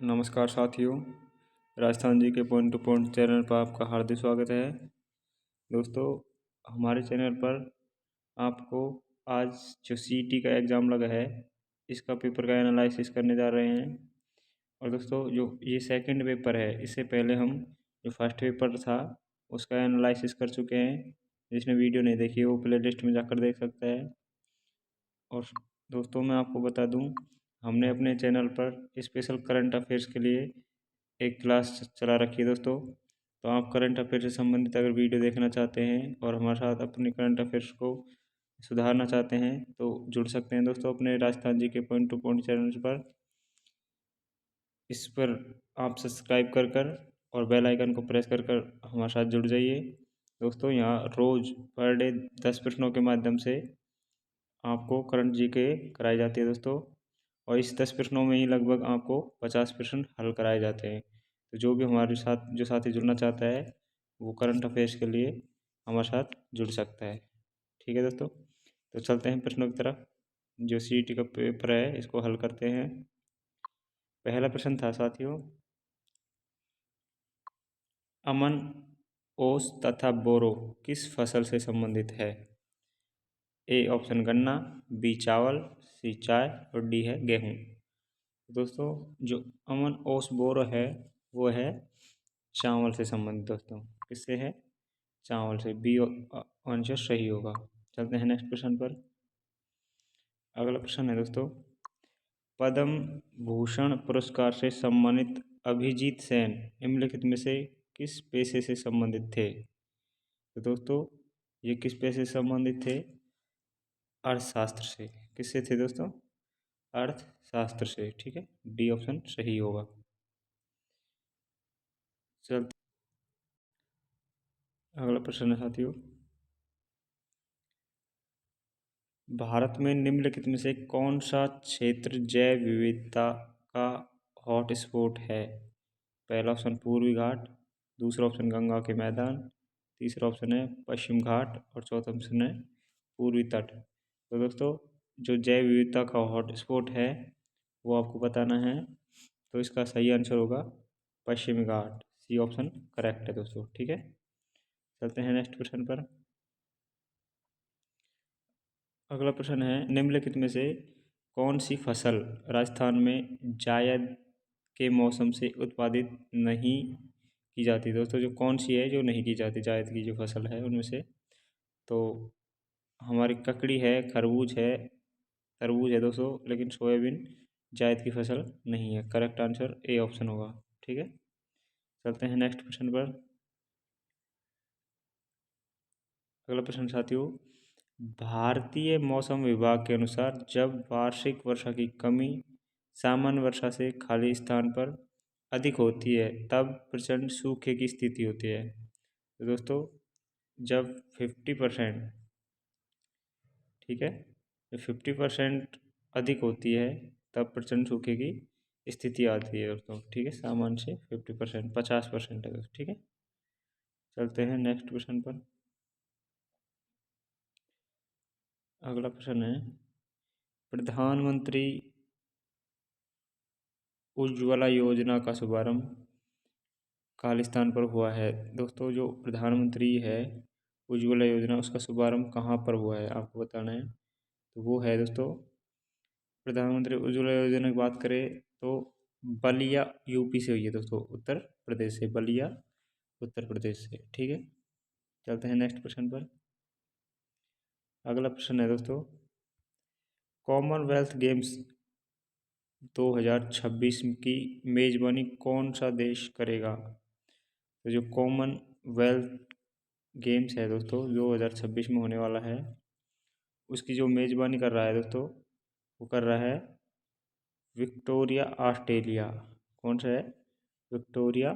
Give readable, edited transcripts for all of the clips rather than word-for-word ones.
नमस्कार साथियों, राजस्थान जी के पॉइंट टू पॉइंट चैनल पर आपका हार्दिक स्वागत है। दोस्तों, हमारे चैनल पर आपको आज जो सीईटी का एग्ज़ाम लगा है, इसका पेपर का एनालिसिस करने जा रहे हैं। और दोस्तों, जो ये सेकंड पेपर है, इससे पहले हम जो फर्स्ट पेपर था उसका एनालिसिस कर चुके हैं। जिसने वीडियो नहीं देखी वो प्ले लिस्ट में जाकर देख सकता है। और दोस्तों, मैं आपको बता दूं, हमने अपने चैनल पर स्पेशल करंट अफेयर्स के लिए एक क्लास चला रखी है दोस्तों। तो आप करंट अफेयर से संबंधित अगर वीडियो देखना चाहते हैं और हमारे साथ अपने करंट अफेयर्स को सुधारना चाहते हैं तो जुड़ सकते हैं दोस्तों अपने राजस्थान जी के पॉइंट टू पॉइंट चैनल पर। इस पर आप सब्सक्राइब कर और बेल आइकन को प्रेस कर हमारे साथ जुड़ जाइए। दोस्तों, यहाँ रोज़ पर डे 10 प्रश्नों के माध्यम से आपको करंट जीके कराई जाती है दोस्तों। और इस 10 प्रश्नों में ही लगभग आपको 50 प्रश्न हल कराए जाते हैं। तो जो भी हमारे साथ जो साथी जुड़ना चाहता है वो करंट अफेयर्स के लिए हमारे साथ जुड़ सकता है। ठीक है दोस्तों, तो चलते हैं प्रश्नों की तरफ। जो सीईटी का पेपर है इसको हल करते हैं। पहला प्रश्न था साथियों, अमन, ओस तथा बोरो किस फसल से संबंधित है? ए ऑप्शन गन्ना, बी चावल, सी चाय और डी है गेहूँ। दोस्तों, जो अमन ओस बोरो है वो है चावल से संबंधित दोस्तों। किससे है? चावल से। बी आंसर सही होगा। चलते हैं नेक्स्ट प्रश्न पर। अगला प्रश्न है दोस्तों, पद्म भूषण पुरस्कार से सम्मानित अभिजीत सेन निम्नलिखित में से किस पेशे से संबंधित थे? तो दोस्तों, ये किस पेशे से संबंधित थे? अर्थशास्त्र से। किससे थे दोस्तों? अर्थशास्त्र से। ठीक है, डी ऑप्शन सही होगा। चल, अगला प्रश्न है साथियों, भारत में निम्नलिखित में से कौन सा क्षेत्र जैव विविधता का हॉटस्पॉट है? पहला ऑप्शन पूर्वी घाट, दूसरा ऑप्शन गंगा के मैदान, तीसरा ऑप्शन है पश्चिम घाट और चौथा ऑप्शन है पूर्वी तट। तो दोस्तों, जो जैव विविधता का हॉटस्पॉट है वो आपको बताना है। तो इसका सही आंसर होगा पश्चिमी घाट। सी ऑप्शन करेक्ट है दोस्तों। ठीक है, चलते हैं नेक्स्ट प्रश्न पर। अगला प्रश्न है, निम्नलिखित में से कौन सी फसल राजस्थान में जायद के मौसम से उत्पादित नहीं की जाती? दोस्तों, जो कौन सी है जो नहीं की जाती जायद की जो फसल है उनमें से? तो हमारी ककड़ी है, खरबूज है, तरबूज है दोस्तों, लेकिन सोयाबीन जायद की फसल नहीं है। करेक्ट आंसर ए ऑप्शन होगा। ठीक है, चलते हैं नेक्स्ट प्रश्न पर। अगला प्रश्न साथियों, भारतीय मौसम विभाग के अनुसार जब वार्षिक वर्षा की कमी सामान्य वर्षा से खाली स्थान पर अधिक होती है तब प्रचंड सूखे की स्थिति होती है। तो दोस्तों, जब 50%, ठीक है, जब 50% अधिक होती है तब प्रचंड सूखे की स्थिति आती है दोस्तों। ठीक है, सामान्य से 50%, 50% है दोस्तों। ठीक है, चलते हैं नेक्स्ट प्रश्न पर। अगला प्रश्न है, प्रधानमंत्री उज्ज्वला योजना का शुभारंभ खालिस्तान पर हुआ है। दोस्तों, जो प्रधानमंत्री है उज्ज्वला योजना उसका शुभारंभ कहाँ पर हुआ है आपको बताना है। तो वो है दोस्तों, प्रधानमंत्री उज्ज्वला योजना की बात करें तो बलिया यूपी से हुई है दोस्तों, उत्तर प्रदेश से। बलिया उत्तर प्रदेश से। ठीक है, चलते हैं नेक्स्ट प्रश्न पर। अगला प्रश्न है दोस्तों, कॉमनवेल्थ गेम्स 2026 की मेजबानी कौन सा देश करेगा? तो जो कॉमनवेल्थ गेम्स है दोस्तों 2026 में होने वाला है, उसकी जो मेजबानी कर रहा है दोस्तों वो कर रहा है विक्टोरिया ऑस्ट्रेलिया। कौन सा है? Victoria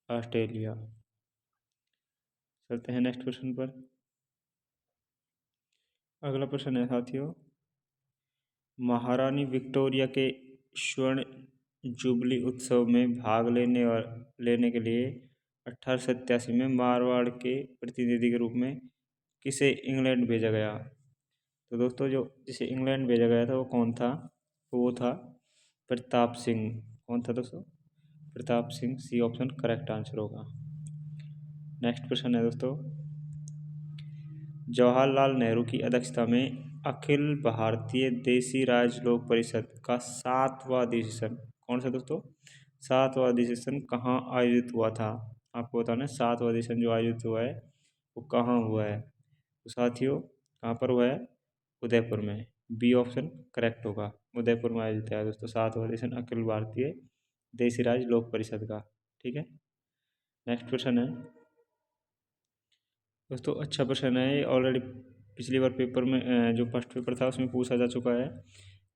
Australia. चलते हैं नेक्स्ट प्रश्न पर। अगला प्रश्न है साथियों, महारानी विक्टोरिया के स्वर्ण जुबली उत्सव में भाग लेने के लिए 1887 में मारवाड़ के प्रतिनिधि के रूप में किसे इंग्लैंड भेजा गया? तो दोस्तों, जो जिसे इंग्लैंड भेजा गया था वो कौन था? तो वो था प्रताप सिंह। कौन था दोस्तों? Pratap Singh, C option correct answer होगा। नेक्स्ट क्वेश्चन है दोस्तों, जवाहरलाल नेहरू की अध्यक्षता में अखिल भारतीय देसी राज लोक परिषद का 7वां अधिवेशन, कौन सा दोस्तों, 7वां अधिवेशन कहाँ आयोजित हुआ था? आपको बताना है 7वां अधिवेशन जो आयोजित हुआ है वो कहाँ हुआ है। तो साथियों कहाँ पर हुआ है? उदयपुर में, बी ऑप्शन करेक्ट होगा। उदयपुर में आयोजित है दोस्तों 7वां अधिवेशन अखिल भारतीय देसी राज लोक परिषद का। ठीक है, नेक्स्ट क्वेश्चन है दोस्तों, अच्छा प्रश्न है ये, ऑलरेडी पिछली बार पेपर में जो फर्स्ट पेपर था उसमें पूछा जा चुका है।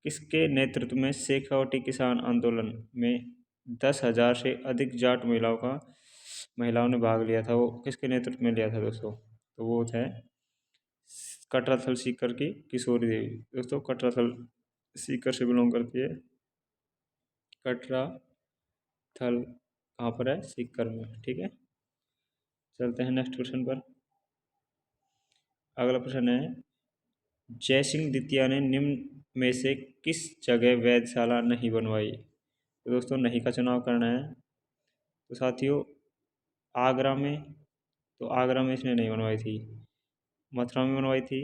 किसके नेतृत्व में शेखावटी किसान आंदोलन में 10,000 से अधिक जाट महिलाओं ने भाग लिया था? वो किसके नेतृत्व में लिया था दोस्तों? तो वो है कटराथल सीकर की किशोरी देवी। दोस्तों कटराथल सीकर से बिलोंग करती है। कटरा थल कहाँ पर है? सीकर में। ठीक है, चलते हैं नेक्स्ट क्वेश्चन पर। अगला प्रश्न है, जयसिंह द्वितीय ने निम्न में से किस जगह वेधशाला नहीं बनवाई? तो दोस्तों नहीं का चुनाव करना है। तो साथियों आगरा में, तो आगरा में इसने नहीं बनवाई थी, मथुरा में बनवाई थी,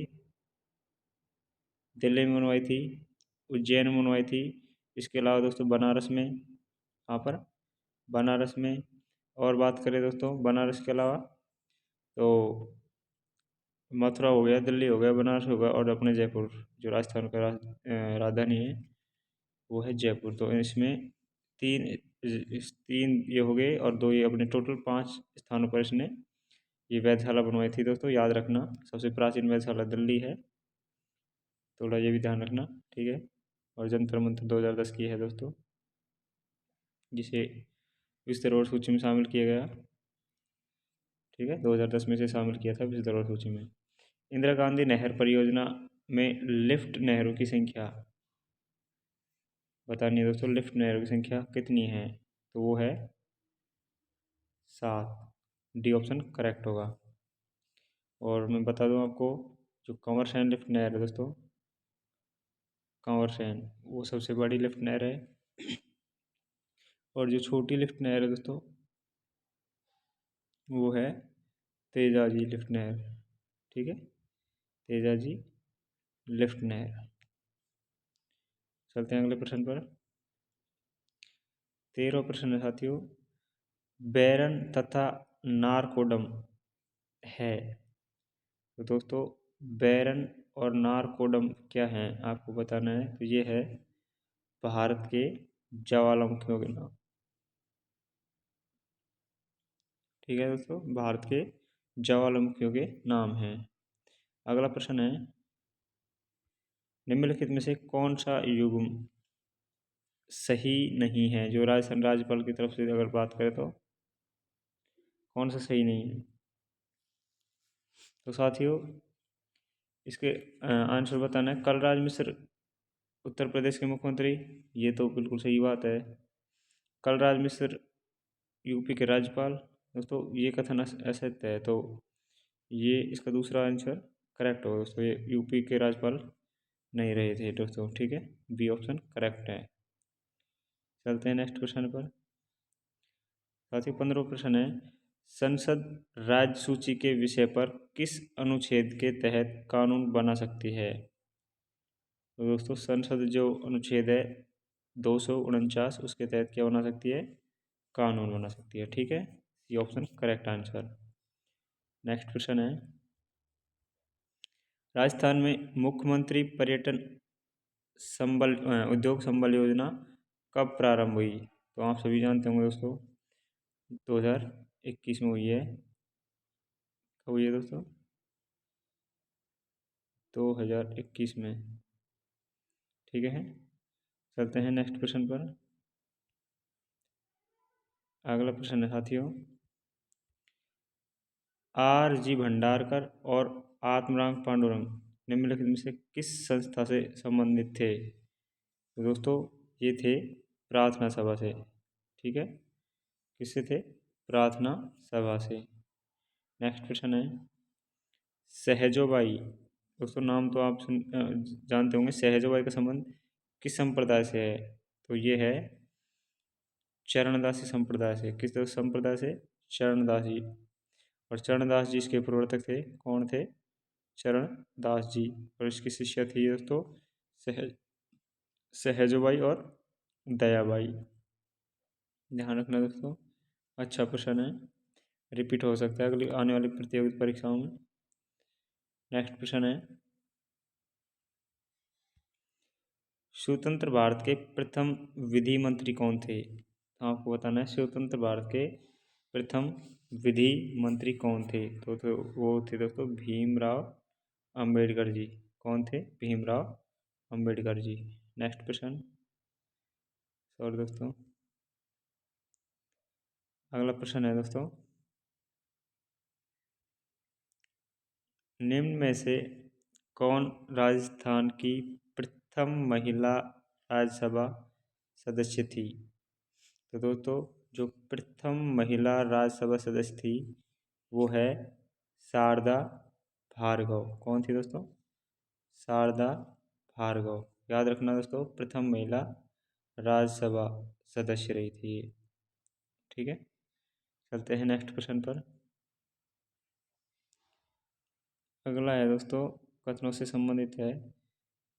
दिल्ली में बनवाई थी, उज्जैन में बनवाई थी, इसके अलावा दोस्तों बनारस में, यहाँ पर बनारस में। और बात करें दोस्तों बनारस के अलावा तो मथुरा हो गया, दिल्ली हो गया, बनारस हो गया, और अपने जयपुर जो राजस्थान का राजधानी है वो है जयपुर। तो इसमें तीन तीन ये हो गए और दो ये, अपने टोटल 5 स्थानों पर इसने ये वेधशाला बनवाई थी दोस्तों, याद रखना। सबसे प्राचीन वेधशाला दिल्ली है, थोड़ा ये भी ध्यान रखना। ठीक है, और जंतर मंतर 2010 की है दोस्तों, जिसे विश्व धरोहर सूची में शामिल किया गया। ठीक है, 2010 में से शामिल किया था विश्व धरोहर सूची में। इंदिरा गांधी नहर परियोजना में लिफ्ट नहरों की संख्या बतानी है दोस्तों, लिफ्ट नहरों की संख्या कितनी है? तो वो है 7, डी ऑप्शन करेक्ट होगा। और मैं बता दूं आपको, जो कंवर सैन लिफ्ट नहर है दोस्तों, कंवर सैन वो सबसे बड़ी लिफ्ट नहर है। और जो छोटी लिफ्ट नहर है दोस्तों वो है तेजाजी लिफ्ट नहर। ठीक है, तेजाजी लिफ्ट नहर। चलते हैं अगले प्रश्न पर। 13वां प्रश्न है साथियों, बैरन तथा नारकोडम है। तो दोस्तों बैरन और नारकोडम क्या हैं आपको बताना है। तो ये है भारत के ज्वालामुखियों के नाम। ठीक है दोस्तों, भारत के ज्वालामुखियों के नाम हैं। अगला प्रश्न है, निम्नलिखित में से कौन सा युग्म सही नहीं है? जो राजस्थान राज्यपाल की तरफ से अगर बात करें तो कौन सा सही नहीं है? तो साथियों इसके आंसर बताना है। कलराज मिश्र उत्तर प्रदेश के मुख्यमंत्री, ये तो बिल्कुल सही बात है। कलराज मिश्र यूपी के राज्यपाल, दोस्तों ये कथन असत्य है। तो ये इसका दूसरा आंसर करेक्ट होगा दोस्तों, ये यूपी के राज्यपाल नहीं रहे थे दोस्तों। ठीक है, बी ऑप्शन करेक्ट है। चलते हैं नेक्स्ट क्वेश्चन पर। साथ ही 15वां प्रश्न है, संसद राज्य सूची के विषय पर किस अनुच्छेद के तहत कानून बना सकती है? तो दोस्तों संसद जो अनुच्छेद है 249, उसके तहत क्या बना सकती है? कानून बना सकती है। ठीक है, ये option correct answer. Next question है, राजस्थान में मुख्यमंत्री पर्यटन संबल उद्योग संबल योजना कब प्रारंभ हुई? तो आप सभी जानते होंगे दोस्तों 2021 में हुई है। कब हुई है दोस्तों? 2021 में। ठीक है, चलते हैं नेक्स्ट क्वेश्चन पर। अगला प्रश्न है साथियों, आर जी भंडारकर और आत्मराम पांडुरंग निम्नलिखित में से किस संस्था से संबंधित थे? तो दोस्तों ये थे प्रार्थना सभा से। ठीक है, किससे थे? प्रार्थना सभा से। नेक्स्ट क्वेश्चन है, सहजोबाई, दोस्तों नाम तो आप जानते होंगे। सहजोबाई का संबंध किस संप्रदाय से है? तो ये है चरणदासी संप्रदाय से। किस संप्रदाय से? चरणदास जी। और चरणदास जी इसके प्रवर्तक थे। कौन थे? चरणदास जी। और इसकी शिष्या थी दोस्तों सहज सहजबाई और दयाबाई। ध्यान रखना दोस्तों, अच्छा प्रश्न है, रिपीट हो सकता है अगली आने वाली प्रतियोगिता परीक्षाओं में। नेक्स्ट प्रश्न है, स्वतंत्र भारत के प्रथम विधि मंत्री कौन थे? तो आपको बताना है स्वतंत्र भारत के प्रथम विधि मंत्री कौन थे? तो वो थे दोस्तों भीमराव अंबेडकर जी। कौन थे? भीमराव अंबेडकर जी। नेक्स्ट प्रश्न, सॉरी दोस्तों, अगला प्रश्न है दोस्तों, निम्न में से कौन राजस्थान की प्रथम महिला राज्यसभा सदस्य थी? तो दोस्तों जो प्रथम महिला राज्यसभा सदस्य थी वो है शारदा भार्गव। कौन थी दोस्तों? शारदा भार्गव। याद रखना दोस्तों, प्रथम महिला राज्यसभा सदस्य रही थी ये। ठीक है, चलते हैं नेक्स्ट प्रश्न पर। अगला है दोस्तों, कथनों से संबंधित है।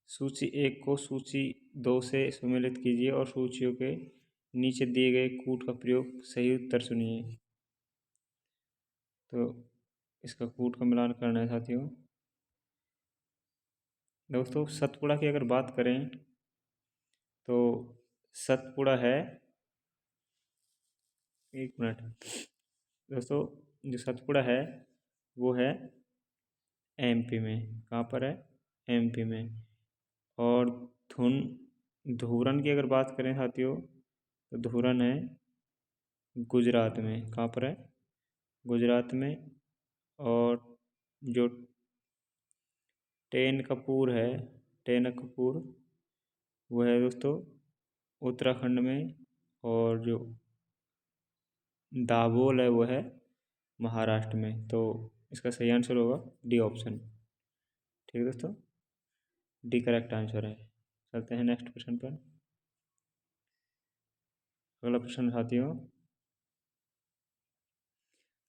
सूची 1 को सूची 2 से सम्मिलित कीजिए और सूचियों के नीचे दिए गए कूट का प्रयोग सही उत्तर चुनिए। तो इसका कूट का मिलान करना है साथियों। दोस्तों सतपुड़ा की अगर बात करें तो सतपुड़ा है, एक मिनट दोस्तों, जो सतपुड़ा है वो है एमपी में। कहाँ पर है? एमपी में। और धुन धूरन की अगर बात करें साथियों तो धूरन है गुजरात में। कहाँ पर है? गुजरात में। और जो टेन कपूर है, टेन कपूर, वो है दोस्तों उत्तराखंड में। और जो दाभोल है वो है महाराष्ट्र में। तो इसका सही आंसर होगा डी ऑप्शन। ठीक है दोस्तों, डी करेक्ट आंसर है। चलते हैं नेक्स्ट क्वेश्चन पर। अगला प्रश्न साथियों,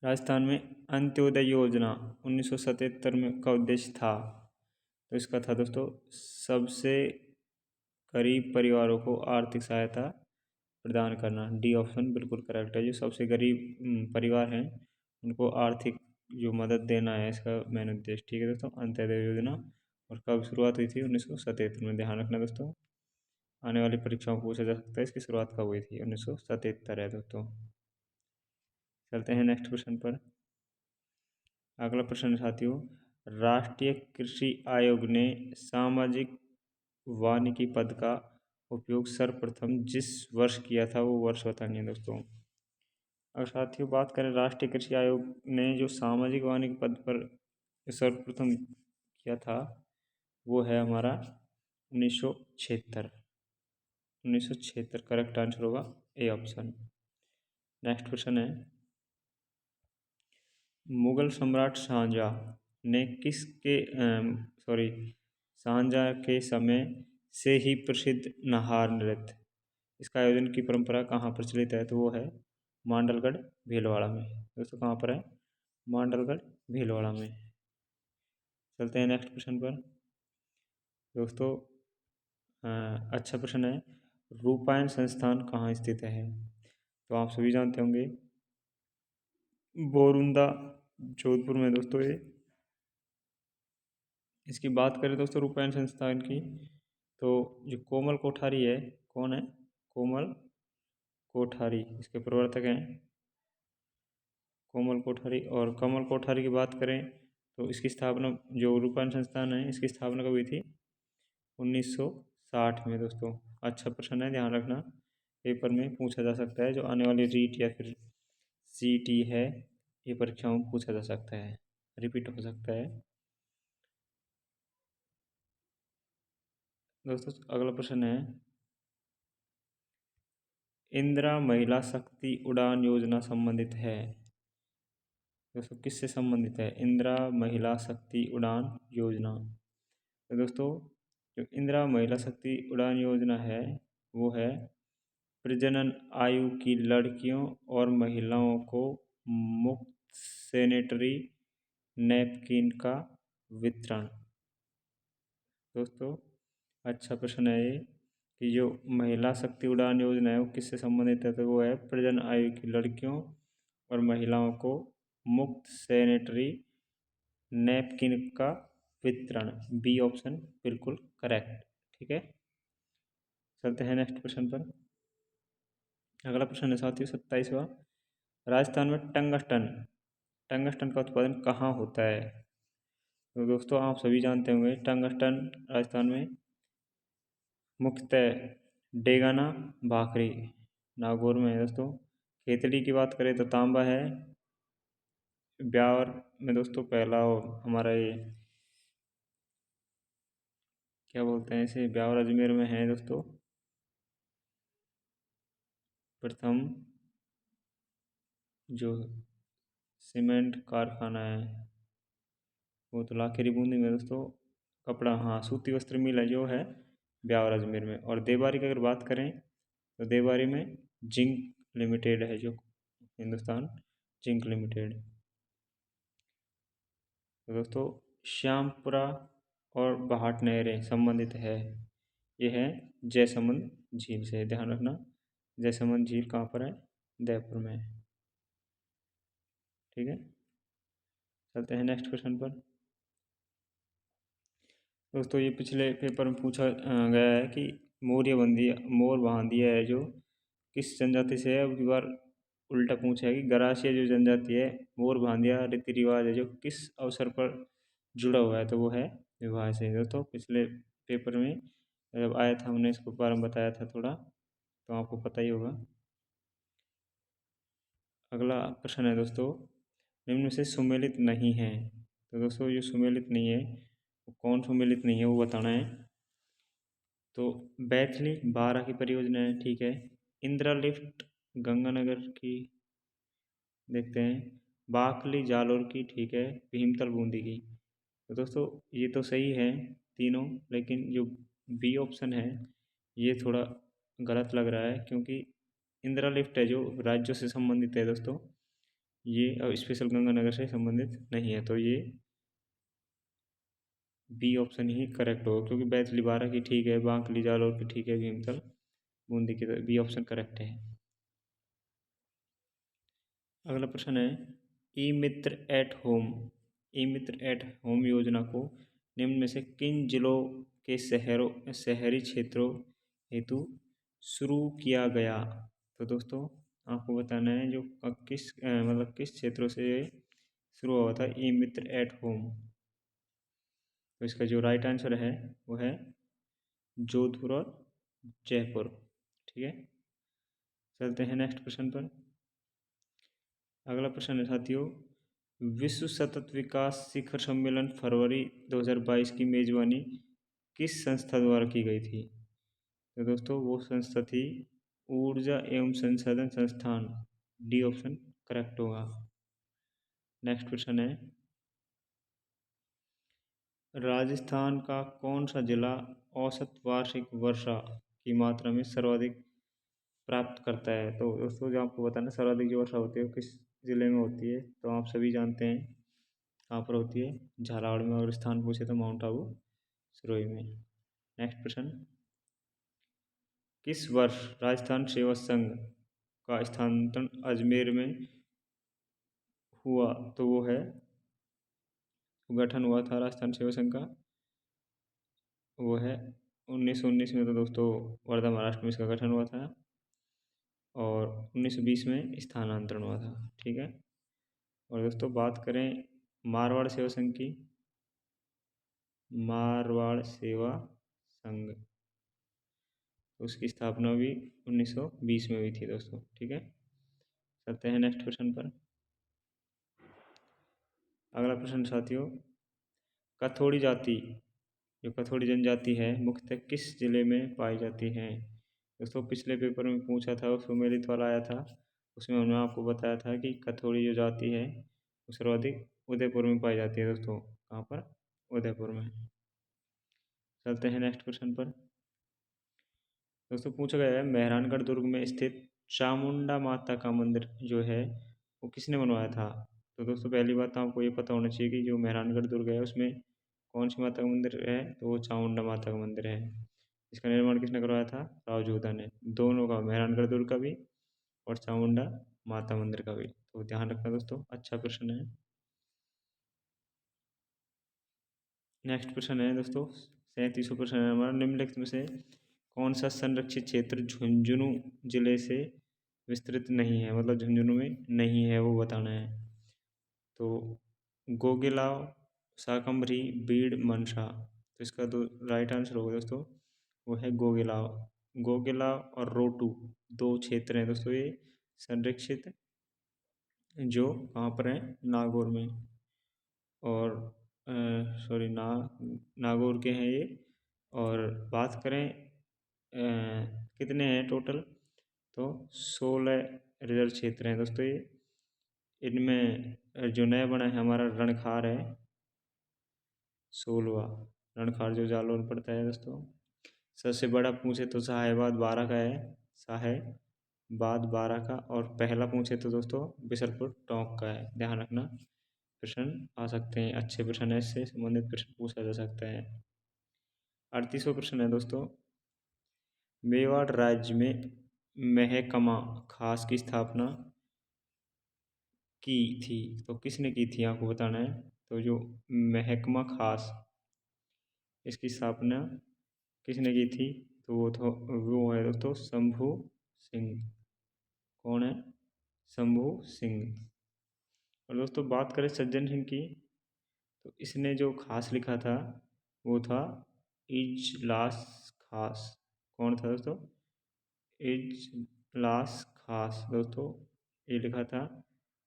राजस्थान में अंत्योदय योजना 1977 में का उद्देश्य था? तो इसका था दोस्तों सबसे गरीब परिवारों को आर्थिक सहायता प्रदान करना। डी ऑप्शन बिल्कुल करेक्ट है। जो सबसे गरीब परिवार हैं उनको आर्थिक जो मदद देना है इसका मेन उद्देश्य। ठीक है दोस्तों, अंत्योदय योजना। और कब शुरुआत हुई थी? 1977 में। ध्यान रखना दोस्तों, आने वाली परीक्षाओं में पूछा जा सकता है इसकी शुरुआत कब हुई थी। 1977 है दोस्तों। चलते हैं नेक्स्ट क्वेश्चन पर। अगला प्रश्न साथियों, राष्ट्रीय कृषि आयोग ने सामाजिक वानिकी पद का उपयोग सर्वप्रथम जिस वर्ष किया था वो वर्ष बताइए दोस्तों। अगर साथियों बात करें राष्ट्रीय कृषि आयोग ने जो सामाजिक वानिकी पद पर सर्वप्रथम किया था वो है हमारा 1976। 1976 करेक्ट आंसर होगा ए ऑप्शन। नेक्स्ट क्वेश्चन है, मुगल सम्राट शाहजहाँ ने शाहजहाँ के समय से ही प्रसिद्ध नाहार नृत्य, इसका आयोजन की परंपरा कहाँ प्रचलित है? तो वो है मांडलगढ़ भीलवाड़ा में। दोस्तों कहाँ पर है? मांडलगढ़ भीलवाड़ा में। चलते हैं नेक्स्ट क्वेश्चन पर। दोस्तों अच्छा प्रश्न है, रूपायन संस्थान कहाँ स्थित है? तो आप सभी जानते होंगे बोरुंदा जोधपुर में दोस्तों ये। इसकी बात करें दोस्तों रूपायन संस्थान की तो जो कोमल कोठारी है, कौन है? कोमल कोठारी इसके प्रवर्तक हैं कोमल कोठारी। और कमल कोठारी की बात करें तो इसकी स्थापना, जो रूपायन संस्थान है इसकी स्थापना कब हुई थी? 1960 में दोस्तों। अच्छा प्रश्न है, ध्यान रखना, पेपर में पूछा जा सकता है। जो आने वाली रीट या फिर सीटी है ये परीक्षाओं में पूछा जा सकता है, रिपीट हो सकता है दोस्तों। अगला प्रश्न है, इंदिरा महिला शक्ति उड़ान योजना संबंधित है? दोस्तों किससे संबंधित है इंदिरा महिला शक्ति उड़ान योजना? तो दोस्तों जो इंदिरा महिला शक्ति उड़ान योजना है वो है प्रजनन आयु की लड़कियों और महिलाओं को मुफ्त सैनिटरी नैपकिन का वितरण। दोस्तों अच्छा प्रश्न है ये कि जो महिला शक्ति उड़ान योजना है वो किससे संबंधित है, तो वो है प्रजनन आयु की लड़कियों और महिलाओं को मुफ्त सैनिटरी नैपकिन का वितरण। बी ऑप्शन बिल्कुल करेक्ट। ठीक है, चलते हैं नेक्स्ट क्वेश्चन पर। अगला प्रश्न है साथियों 27वां। राजस्थान में टंगस्टन टंगस्टन का उत्पादन कहाँ होता है। तो दोस्तों आप सभी जानते होंगे टंगस्टन राजस्थान में मुख्यतः डेगाना भाखरी नागौर में है। दोस्तों खेतड़ी की बात करें तो तांबा है। ब्यावर में दोस्तों पहला हमारा ये क्या बोलते हैं इसे, ब्यावर अजमेर में है दोस्तों प्रथम जो सीमेंट कारखाना है वो तो लाखेरी बूंदी में दोस्तों। कपड़ा हाँ सूती वस्त्र मिल है जो है ब्यावर अजमेर में। और देवारी की अगर बात करें तो देवारी में जिंक लिमिटेड है जो हिंदुस्तान जिंक लिमिटेड। तो दोस्तों श्यामपुरा और बाहट नहरें संबंधित है, ये है जयसमंद झील से, ध्यान रखना। जयसमंद झील कहाँ पर है, जयपुर में है। ठीक है, चलते हैं नेक्स्ट क्वेश्चन पर। दोस्तों ये पिछले पेपर में पूछा गया है कि मोर बांधिया है जो किस जनजाति से है। अब की बार उल्टा पूछा है कि गरासिया जो जनजाति है मोर बांधिया रीति रिवाज है जो किस अवसर पर जुड़ा हुआ है, तो वो है विवाह से। दोस्तों पिछले पेपर में जब आया था हमने इसको बारे में बताया था थोड़ा, तो आपको पता ही होगा। अगला प्रश्न है दोस्तों निम्न में से सुमेलित नहीं है। तो दोस्तों जो सुमेलित नहीं है वो कौन सुमेलित नहीं है वो बताना है। तो बैथली बारह की परियोजना है। ठीक है, इंदिरा लिफ्ट गंगानगर की देखते हैं, बाकली जालोर की, ठीक है, भीमतल बूंदी की। तो दोस्तों ये तो सही है तीनों, लेकिन जो बी ऑप्शन है ये थोड़ा गलत लग रहा है क्योंकि इंदिरा लिफ्ट है जो राज्यों से संबंधित है दोस्तों, ये स्पेशल गंगानगर से संबंधित नहीं है। तो ये बी ऑप्शन ही करेक्ट होगा क्योंकि बैतली बारह की ठीक है, बांकली जालौर की ठीक है, भीमतल बूंदी की, तो बी ऑप्शन करेक्ट है। अगला प्रश्न है E Mitra at home. E Mitra at home योजना को निम्न में से किन जिलों के शहरी क्षेत्रों हेतु शुरू किया गया। तो दोस्तों आपको बताना है जो मतलब किस क्षेत्रों से ये शुरू हुआ था ई मित्र एट होम। तो इसका जो राइट आंसर है वो है जोधपुर और जयपुर। ठीक है, चलते हैं नेक्स्ट क्वेश्चन पर। अगला प्रश्न है साथियों विश्व सतत विकास शिखर सम्मेलन फरवरी 2022 की मेजबानी किस संस्था द्वारा की गई थी। तो दोस्तों वो संस्था थी ऊर्जा एवं संसाधन संस्थान। डी ऑप्शन करेक्ट होगा। नेक्स्ट क्वेश्चन है राजस्थान का कौन सा जिला औसत वार्षिक वर्षा की मात्रा में सर्वाधिक प्राप्त करता है। तो दोस्तों जो आपको बताना सर्वाधिक जो वर्षा होती है वो किस जिले में होती है, तो आप सभी जानते हैं कहाँ पर होती है, झालावाड़ में। और स्थान पूछे तो माउंट आबू सिरोही में। नेक्स्ट प्रश्न किस वर्ष राजस्थान सेवा संघ का स्थानांतरण अजमेर में हुआ, तो वो है गठन हुआ था राजस्थान सेवा संघ का, वो है 1919 में। तो दोस्तों वर्धा महाराष्ट्र में इसका गठन हुआ था और 1920 में स्थानांतरण हुआ था। ठीक है, और दोस्तों बात करें मारवाड़ सेवा संघ की, मारवाड़ सेवा संघ उसकी स्थापना भी 1920 में हुई थी दोस्तों। ठीक है, चलते हैं नेक्स्ट क्वेश्चन पर। अगला प्रश्न साथियों कथोड़ी जाति जो कथोड़ी जनजाति है मुख्यतः किस जिले में पाई जाती है। दोस्तों पिछले पेपर में पूछा था, उसमें मेरिट वाला आया था, उसमें हमने आपको बताया था कि कथोड़ी जो जाति है वो सर्वाधिक उदयपुर में पाई जाती है। दोस्तों कहाँ पर, उदयपुर में। चलते हैं नेक्स्ट क्वेश्चन पर। दोस्तों पूछा गया है मेहरानगढ़ दुर्ग में स्थित चामुंडा माता का मंदिर जो है वो किसने बनवाया था। तो दोस्तों पहली बात तो आपको ये पता होना चाहिए कि जो मेहरानगढ़ दुर्ग है उसमें कौन सी माता का मंदिर है, तो वो चामुंडा माता का मंदिर है। इसका निर्माण किसने करवाया था, राव जोधा ने। दोनों का, मेहरानगढ़ दुर्ग का भी और चामुंडा माता मंदिर का भी। तो ध्यान रखना दोस्तों, अच्छा प्रश्न है। नेक्स्ट प्रश्न है दोस्तों, 37वां प्रश्न है हमारा, निम्नलिखित में से कौन सा संरक्षित क्षेत्र झुंझुनू जिले से विस्तृत नहीं है, मतलब झुंझुनू में नहीं है, वो बताना है। तो गोगिलाव, शाकंभरी, बीड़, मनसा। तो इसका दो राइट आंसर होगा दोस्तों, वो है गोगिलाव। गोगिलाव और रोटू दो क्षेत्र हैं दोस्तों ये संरक्षित, जो कहाँ पर हैं, नागौर में। और सॉरी नागौर के हैं ये। और बात करें कितने हैं टोटल, तो 16 रिजर्व क्षेत्र हैं दोस्तों ये। इनमें जो नया बना है हमारा रणखार है 16वां, रणखार जो जालौर में पड़ता है दोस्तों। सबसे बड़ा पूछे तो साहेबाद 12 का है, साहेबाद 12 का। और पहला पूछे तो दोस्तों बिसलपुर टोंक का है। ध्यान रखना, प्रश्न आ सकते हैं, अच्छे प्रश्न है, इससे संबंधित प्रश्न पूछा जा सकता है। 38वां प्रश्न है दोस्तों, मेवाड़ राज्य में महकमा खास की स्थापना की थी, तो किसने की थी आपको बताना है। तो जो महकमा खास, इसकी स्थापना किसने की थी, तो वो है दोस्तों शंभू सिंह। कौन है, शंभू सिंह। और दोस्तों बात करें सज्जन सिंह की, तो इसने जो खास लिखा था वो था इजलास खास। कौन था दोस्तों, इजलास खास दोस्तों, ये लिखा था।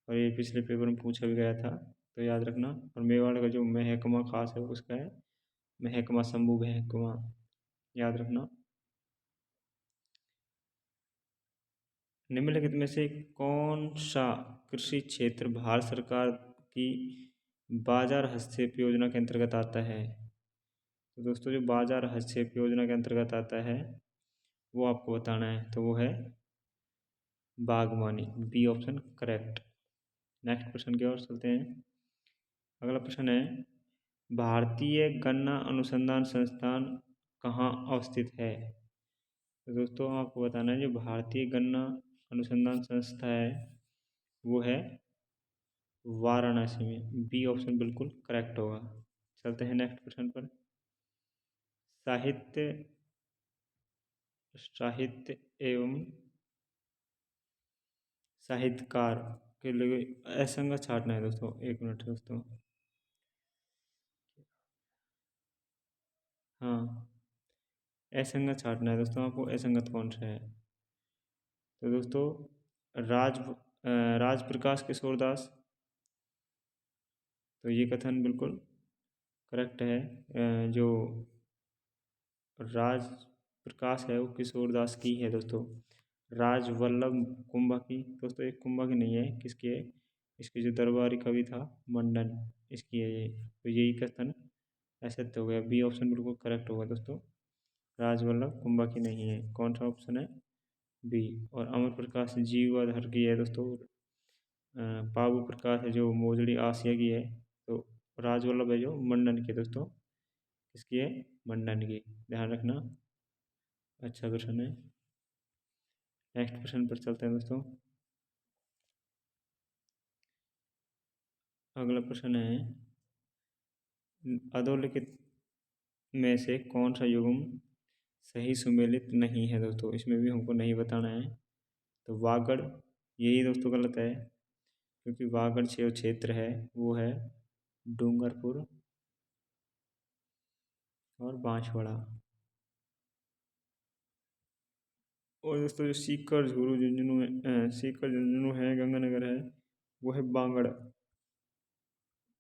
और ये पिछले पेपर में पूछा भी गया था, तो याद रखना। और मेवाड़ का जो महकमा खास है उसका है महकमा शंभू महकमा, याद रखना। निम्नलिखित में से कौन सा कृषि क्षेत्र भारत सरकार की बाजार हस्तक्षेप योजना के अंतर्गत आता है। तो दोस्तों जो बाजार हस्तक्षेप योजना के अंतर्गत आता है वो आपको बताना है, तो वो है बागवानी। B option correct. Next question की ओर चलते हैं। अगला प्रश्न है, भारतीय गन्ना अनुसंधान संस्थान कहाँ अवस्थित है। तो दोस्तों आपको बताना है जो भारतीय गन्ना अनुसंधान संस्था है वो है वाराणसी में। बी ऑप्शन बिल्कुल करेक्ट होगा। चलते हैं नेक्स्ट क्वेश्चन पर। साहित्य साहित्य एवं साहित्यकार के लिए असंगत छाटना है दोस्तों, एक मिनट दोस्तों। हाँ, असंगत छाटना है दोस्तों आपको, असंगत कौन सा है। तो दोस्तों राज प्रकाश किशोर दास, तो ये कथन बिल्कुल करेक्ट है। जो राज प्रकाश है वो किशोर दास की है दोस्तों। राज वल्लभ कुंभा की, दोस्तों एक कुंभा की नहीं है, किसकी है, इसके जो दरबारी कवि था मंडन, इसकी है ये। तो यही कथन ऐसे तो हो गया, बी ऑप्शन बिल्कुल करेक्ट होगा दोस्तों, राज वल्लभ कुंभा की नहीं है। कौन सा ऑप्शन है, बी। और अमर प्रकाश जीवाधर की है दोस्तों। बाबू प्रकाश है जो मोजड़ी आसिया की है। तो राजवल्लभ है जो मंडन की है दोस्तों, इसकी है मंडन की। ध्यान रखना, अच्छा क्वेश्चन है। नेक्स्ट क्वेश्चन पर चलते हैं दोस्तों। अगला प्रश्न है, अधोलिखित में से कौन सा युग्म सही सुमेलित नहीं है दोस्तों, इसमें भी हमको नहीं बताना है। तो वागड़, यही दोस्तों गलत है, क्योंकि वागड़ जो क्षेत्र है वो है डूंगरपुर और बांसवाड़ा। और दोस्तों जो सीकर झुरू झुंझुनू है, सीकर झुंझुनू है, गंगानगर है, वो है बांगड़।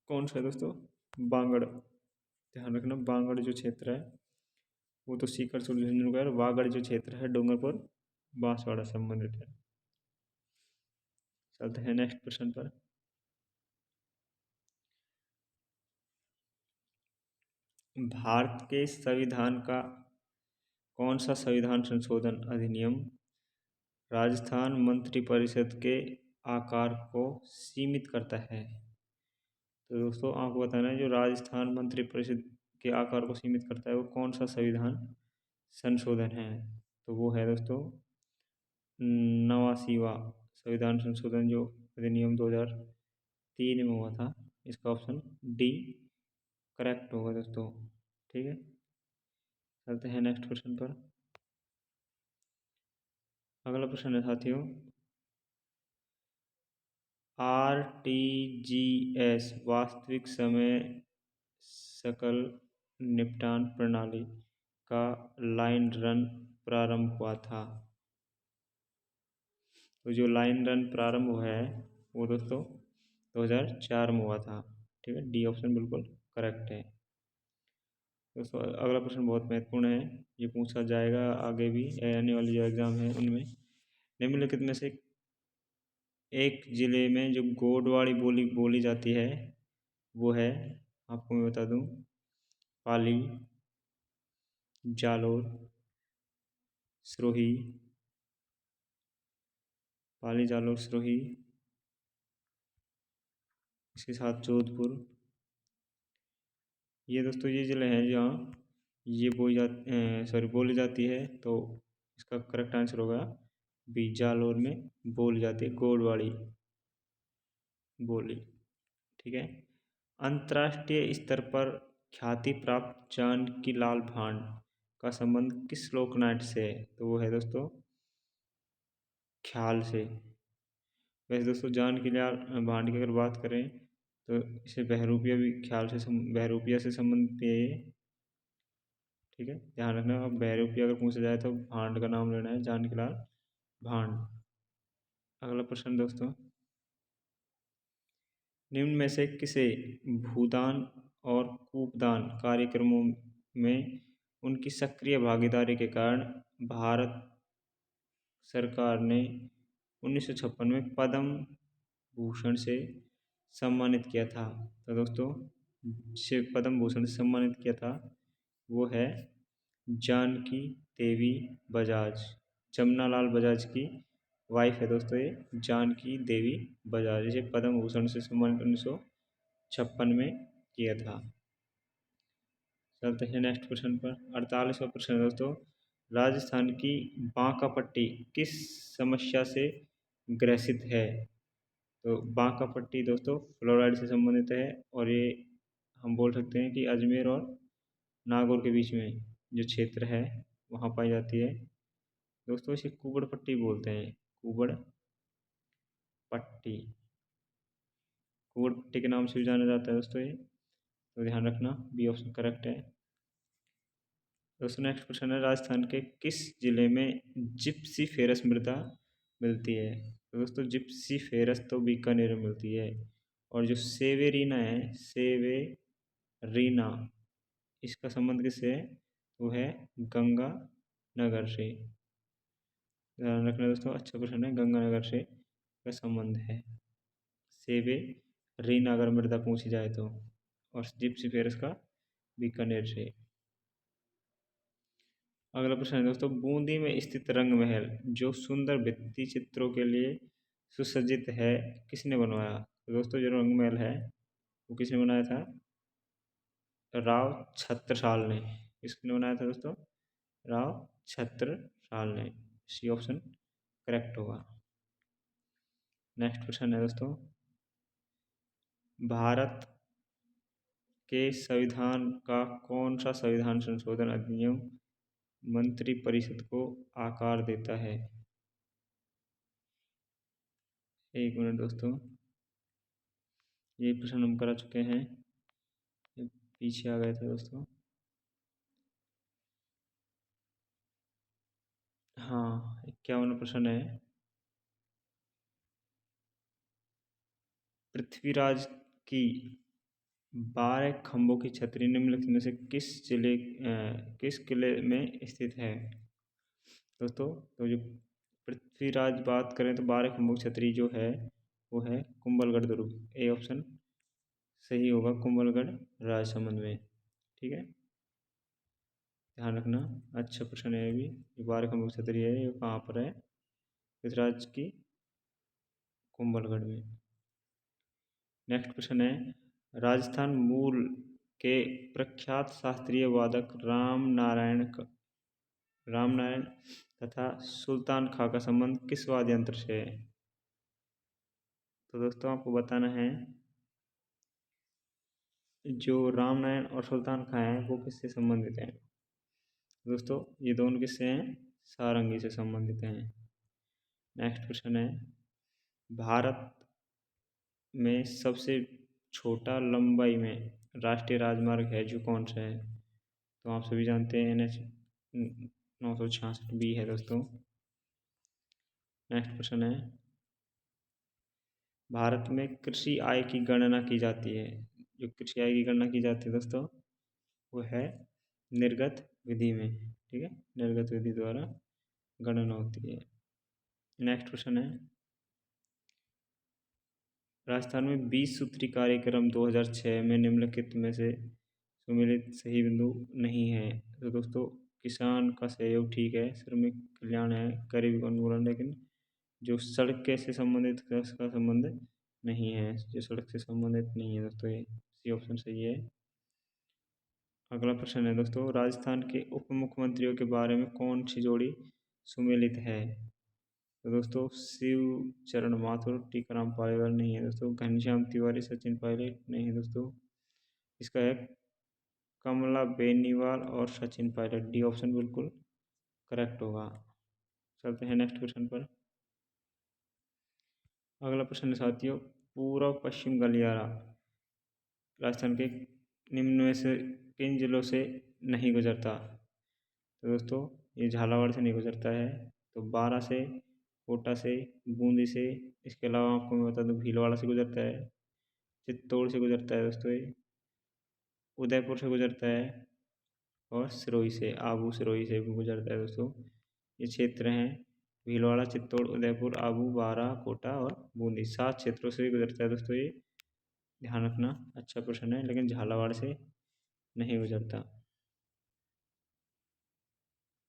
कौन सा है दोस्तों, बांगड़। ध्यान रखना, बांगड़ जो क्षेत्र है वो तो सीकर झुंझुनू का है, और वागड़ जो क्षेत्र है डूंगरपुर बांसवाड़ा संबंधित है। चलते हैं नेक्स्ट प्रश्न पर। भारत के संविधान का कौन सा संविधान संशोधन अधिनियम राजस्थान मंत्रिपरिषद के आकार को सीमित करता है? तो दोस्तों आपको बताना है जो राजस्थान मंत्रिपरिषद के आकार को सीमित करता है वो कौन सा संविधान संशोधन है? तो वो है दोस्तों 89वां संविधान संशोधन जो अधिनियम 2003 में हुआ था। इसका ऑप्शन डी करेक्ट होगा दोस्तों। ठीक है, चलते हैं नेक्स्ट क्वेश्चन पर। अगला प्रश्न है साथियों, आरटीजीएस वास्तविक समय सकल निपटान प्रणाली का लाइन रन प्रारंभ हुआ था? तो जो लाइन रन प्रारंभ हुआ है वो दोस्तों 2004 में हुआ था। ठीक है, डी ऑप्शन बिल्कुल करेक्ट है दोस्तों। अगला प्रश्न बहुत महत्वपूर्ण है, ये पूछा जाएगा आगे भी आने वाली जो एग्ज़ाम है उनमें। निम्नलिखित में से एक ज़िले में जो गोडवाड़ी बोली बोली जाती है वो है, आपको मैं बता दूं, पाली, जालोर, सिरोही, पाली, जालोर, सिरोही, इसके साथ जोधपुर। ये दोस्तों ये ज़िले हैं जहाँ ये बोली जाती है। तो इसका करेक्ट आंसर होगा बी, जालोर में बोली जाती है गोडवाड़ी बोली। ठीक है, अंतर्राष्ट्रीय स्तर पर ख्याति प्राप्त जानकी लाल भांड का संबंध किस लोकनाट्य से है? तो वो है दोस्तों ख्याल से। वैसे दोस्तों जानकी लाल भांड की अगर बात करें तो इसे बहरूपिया भी ख्याल से बहरूपिया से संबंधित है ये। ठीक है, ध्यान रखना, अब बहरूपिया अगर पूछा जाए तो भांड का नाम लेना है, जानकी लाल भांड। अगला प्रश्न दोस्तों, निम्न में से किसे भूदान और कूपदान कार्यक्रमों में उनकी सक्रिय भागीदारी के कारण भारत सरकार ने 1956 में पद्म भूषण से सम्मानित किया था? तो दोस्तों जिसे पद्म भूषण से सम्मानित किया था वो है जानकी देवी बजाज, जमनालाल बजाज की वाइफ है दोस्तों ये जानकी देवी बजाज, जिसे पद्म भूषण से सम्मानित 1956 में किया था। चलते हैं नेक्स्ट क्वेश्चन पर। 48वां प्रश्न है दोस्तों, राजस्थान की बांका पट्टी किस समस्या से ग्रसित है? तो बांका पट्टी दोस्तों फ्लोराइड से संबंधित है और ये हम बोल सकते हैं कि अजमेर और नागौर के बीच में जो क्षेत्र है वहाँ पाई जाती है। दोस्तों इसे कुबड़ पट्टी बोलते हैं, कुबड़ पट्टी, कुबड़ पट्टी के नाम से भी जाना जाता है दोस्तों ये, तो ध्यान रखना, बी ऑप्शन करेक्ट है। दोस्तों नेक्स्ट क्वेश्चन है, राजस्थान के किस जिले में जिप्सी फेरस मृदा मिलती है? तो दोस्तों जिप्सी फेरस तो बीकानेर में मिलती है, और जो सेवेरीना है, सेवेरीना, इसका संबंध किससे है? वो है गंगा नगर से। ध्यान रखना दोस्तों, अच्छा क्वेश्चन है, गंगानगर से का संबंध है सेवेरीना अगर मृदा पूछी जाए तो, और जिप्सी फेरस का बीकानेर से। अगला प्रश्न है दोस्तों, बूंदी में स्थित रंग महल जो सुंदर भित्ति चित्रों के लिए सुसज्जित है किसने बनवाया? तो दोस्तों जो रंग महल है वो किसने बनाया था? राव छत्रसाल ने। किसने बनाया था दोस्तों? राव छत्रसाल ने। सी ऑप्शन करेक्ट होगा। नेक्स्ट क्वेश्चन है दोस्तों, भारत के संविधान का कौन सा संविधान संशोधन अधिनियम मंत्रिपरिषद को आकार देता है? एक मिनट दोस्तों, ये प्रश्न हम करा चुके हैं, ये पीछे आ गए थे दोस्तों। हाँ, 51 प्रश्न है, पृथ्वीराज की 12 खंभों की छतरी निम्नलिखित में से किस किले में स्थित है? दोस्तों तो जो पृथ्वीराज बात करें तो 12 खंभों की छतरी जो है वो है कुंभलगढ़ दुर्ग। ए ऑप्शन सही होगा, कुंभलगढ़ राजसमंद में। ठीक है, ध्यान रखना। अच्छा प्रश्न है ये भी। ये बारह का मुख्य क्षेत्र है, ये कहाँ पर है? किस राज्य की? कुंभलगढ़ में। नेक्स्ट क्वेश्चन है, राजस्थान मूल के प्रख्यात शास्त्रीय वादक रामनारायण तथा सुल्तान खां का संबंध किस वाद्य यंत्र से है? तो दोस्तों आपको बताना है, जो रामनारायण और सुल्तान खां हैं वो किससे संबंधित हैं? दोस्तों ये दोनों किससे हैं? सारंगी से संबंधित हैं। नेक्स्ट क्वेश्चन है, भारत में सबसे छोटा लंबाई में राष्ट्रीय राजमार्ग है जो कौन सा है? तो आप सभी जानते हैं NH 966 बी है दोस्तों। नेक्स्ट क्वेश्चन है, भारत में कृषि आय की गणना की जाती है। जो कृषि आय की गणना की जाती है दोस्तों वो है निर्गत विधि में। ठीक है, निर्गत विधि द्वारा गणना होती है। नेक्स्ट क्वेश्चन है, राजस्थान में 20 सूत्री कार्यक्रम 2006 में निम्नलिखित में से सुमेलित सही बिंदु नहीं है। तो दोस्तों किसान का सहयोग ठीक है, श्रमिक कल्याण है, गरीबी उन्मूलन, लेकिन जो सड़क के से संबंधित है उसका संबंध नहीं है, जो सड़क से संबंधित नहीं है दोस्तों, ये सी ऑप्शन सही है। अगला प्रश्न है दोस्तों, राजस्थान के उप मुख्यमंत्रियों के बारे में कौन सी जोड़ी सुमेलित है? तो दोस्तों शिव चरण माथुर, टीकाराम पालीवाल नहीं है दोस्तों, घनश्याम तिवारी, सचिन पायलट नहीं है दोस्तों, इसका है कमला बेनीवाल और सचिन पायलट। डी ऑप्शन बिल्कुल करेक्ट होगा। चलते हैं नेक्स्ट क्वेश्चन पर। अगला प्रश्न है साथियों, पूर्व पश्चिम गलियारा राजस्थान के निम्न में से किन जिलों से नहीं गुजरता? तो दोस्तों ये झालावाड़ से नहीं गुजरता है, तो बारा से, कोटा से, बूंदी से, इसके अलावा आपको मैं बता दूं भीलवाड़ा से गुजरता है, चित्तौड़ से गुजरता है दोस्तों, ये उदयपुर से गुजरता है, और सिरोही से, आबू सिरोही से भी गुजरता है दोस्तों। ये क्षेत्र हैं भीलवाड़ा, चित्तौड़, उदयपुर, आबू, बारा, कोटा और बूंदी, 7 क्षेत्रों से गुजरता है दोस्तों ये। ध्यान रखना, अच्छा प्रश्न है, लेकिन झालावाड़ से नहीं गुजरता।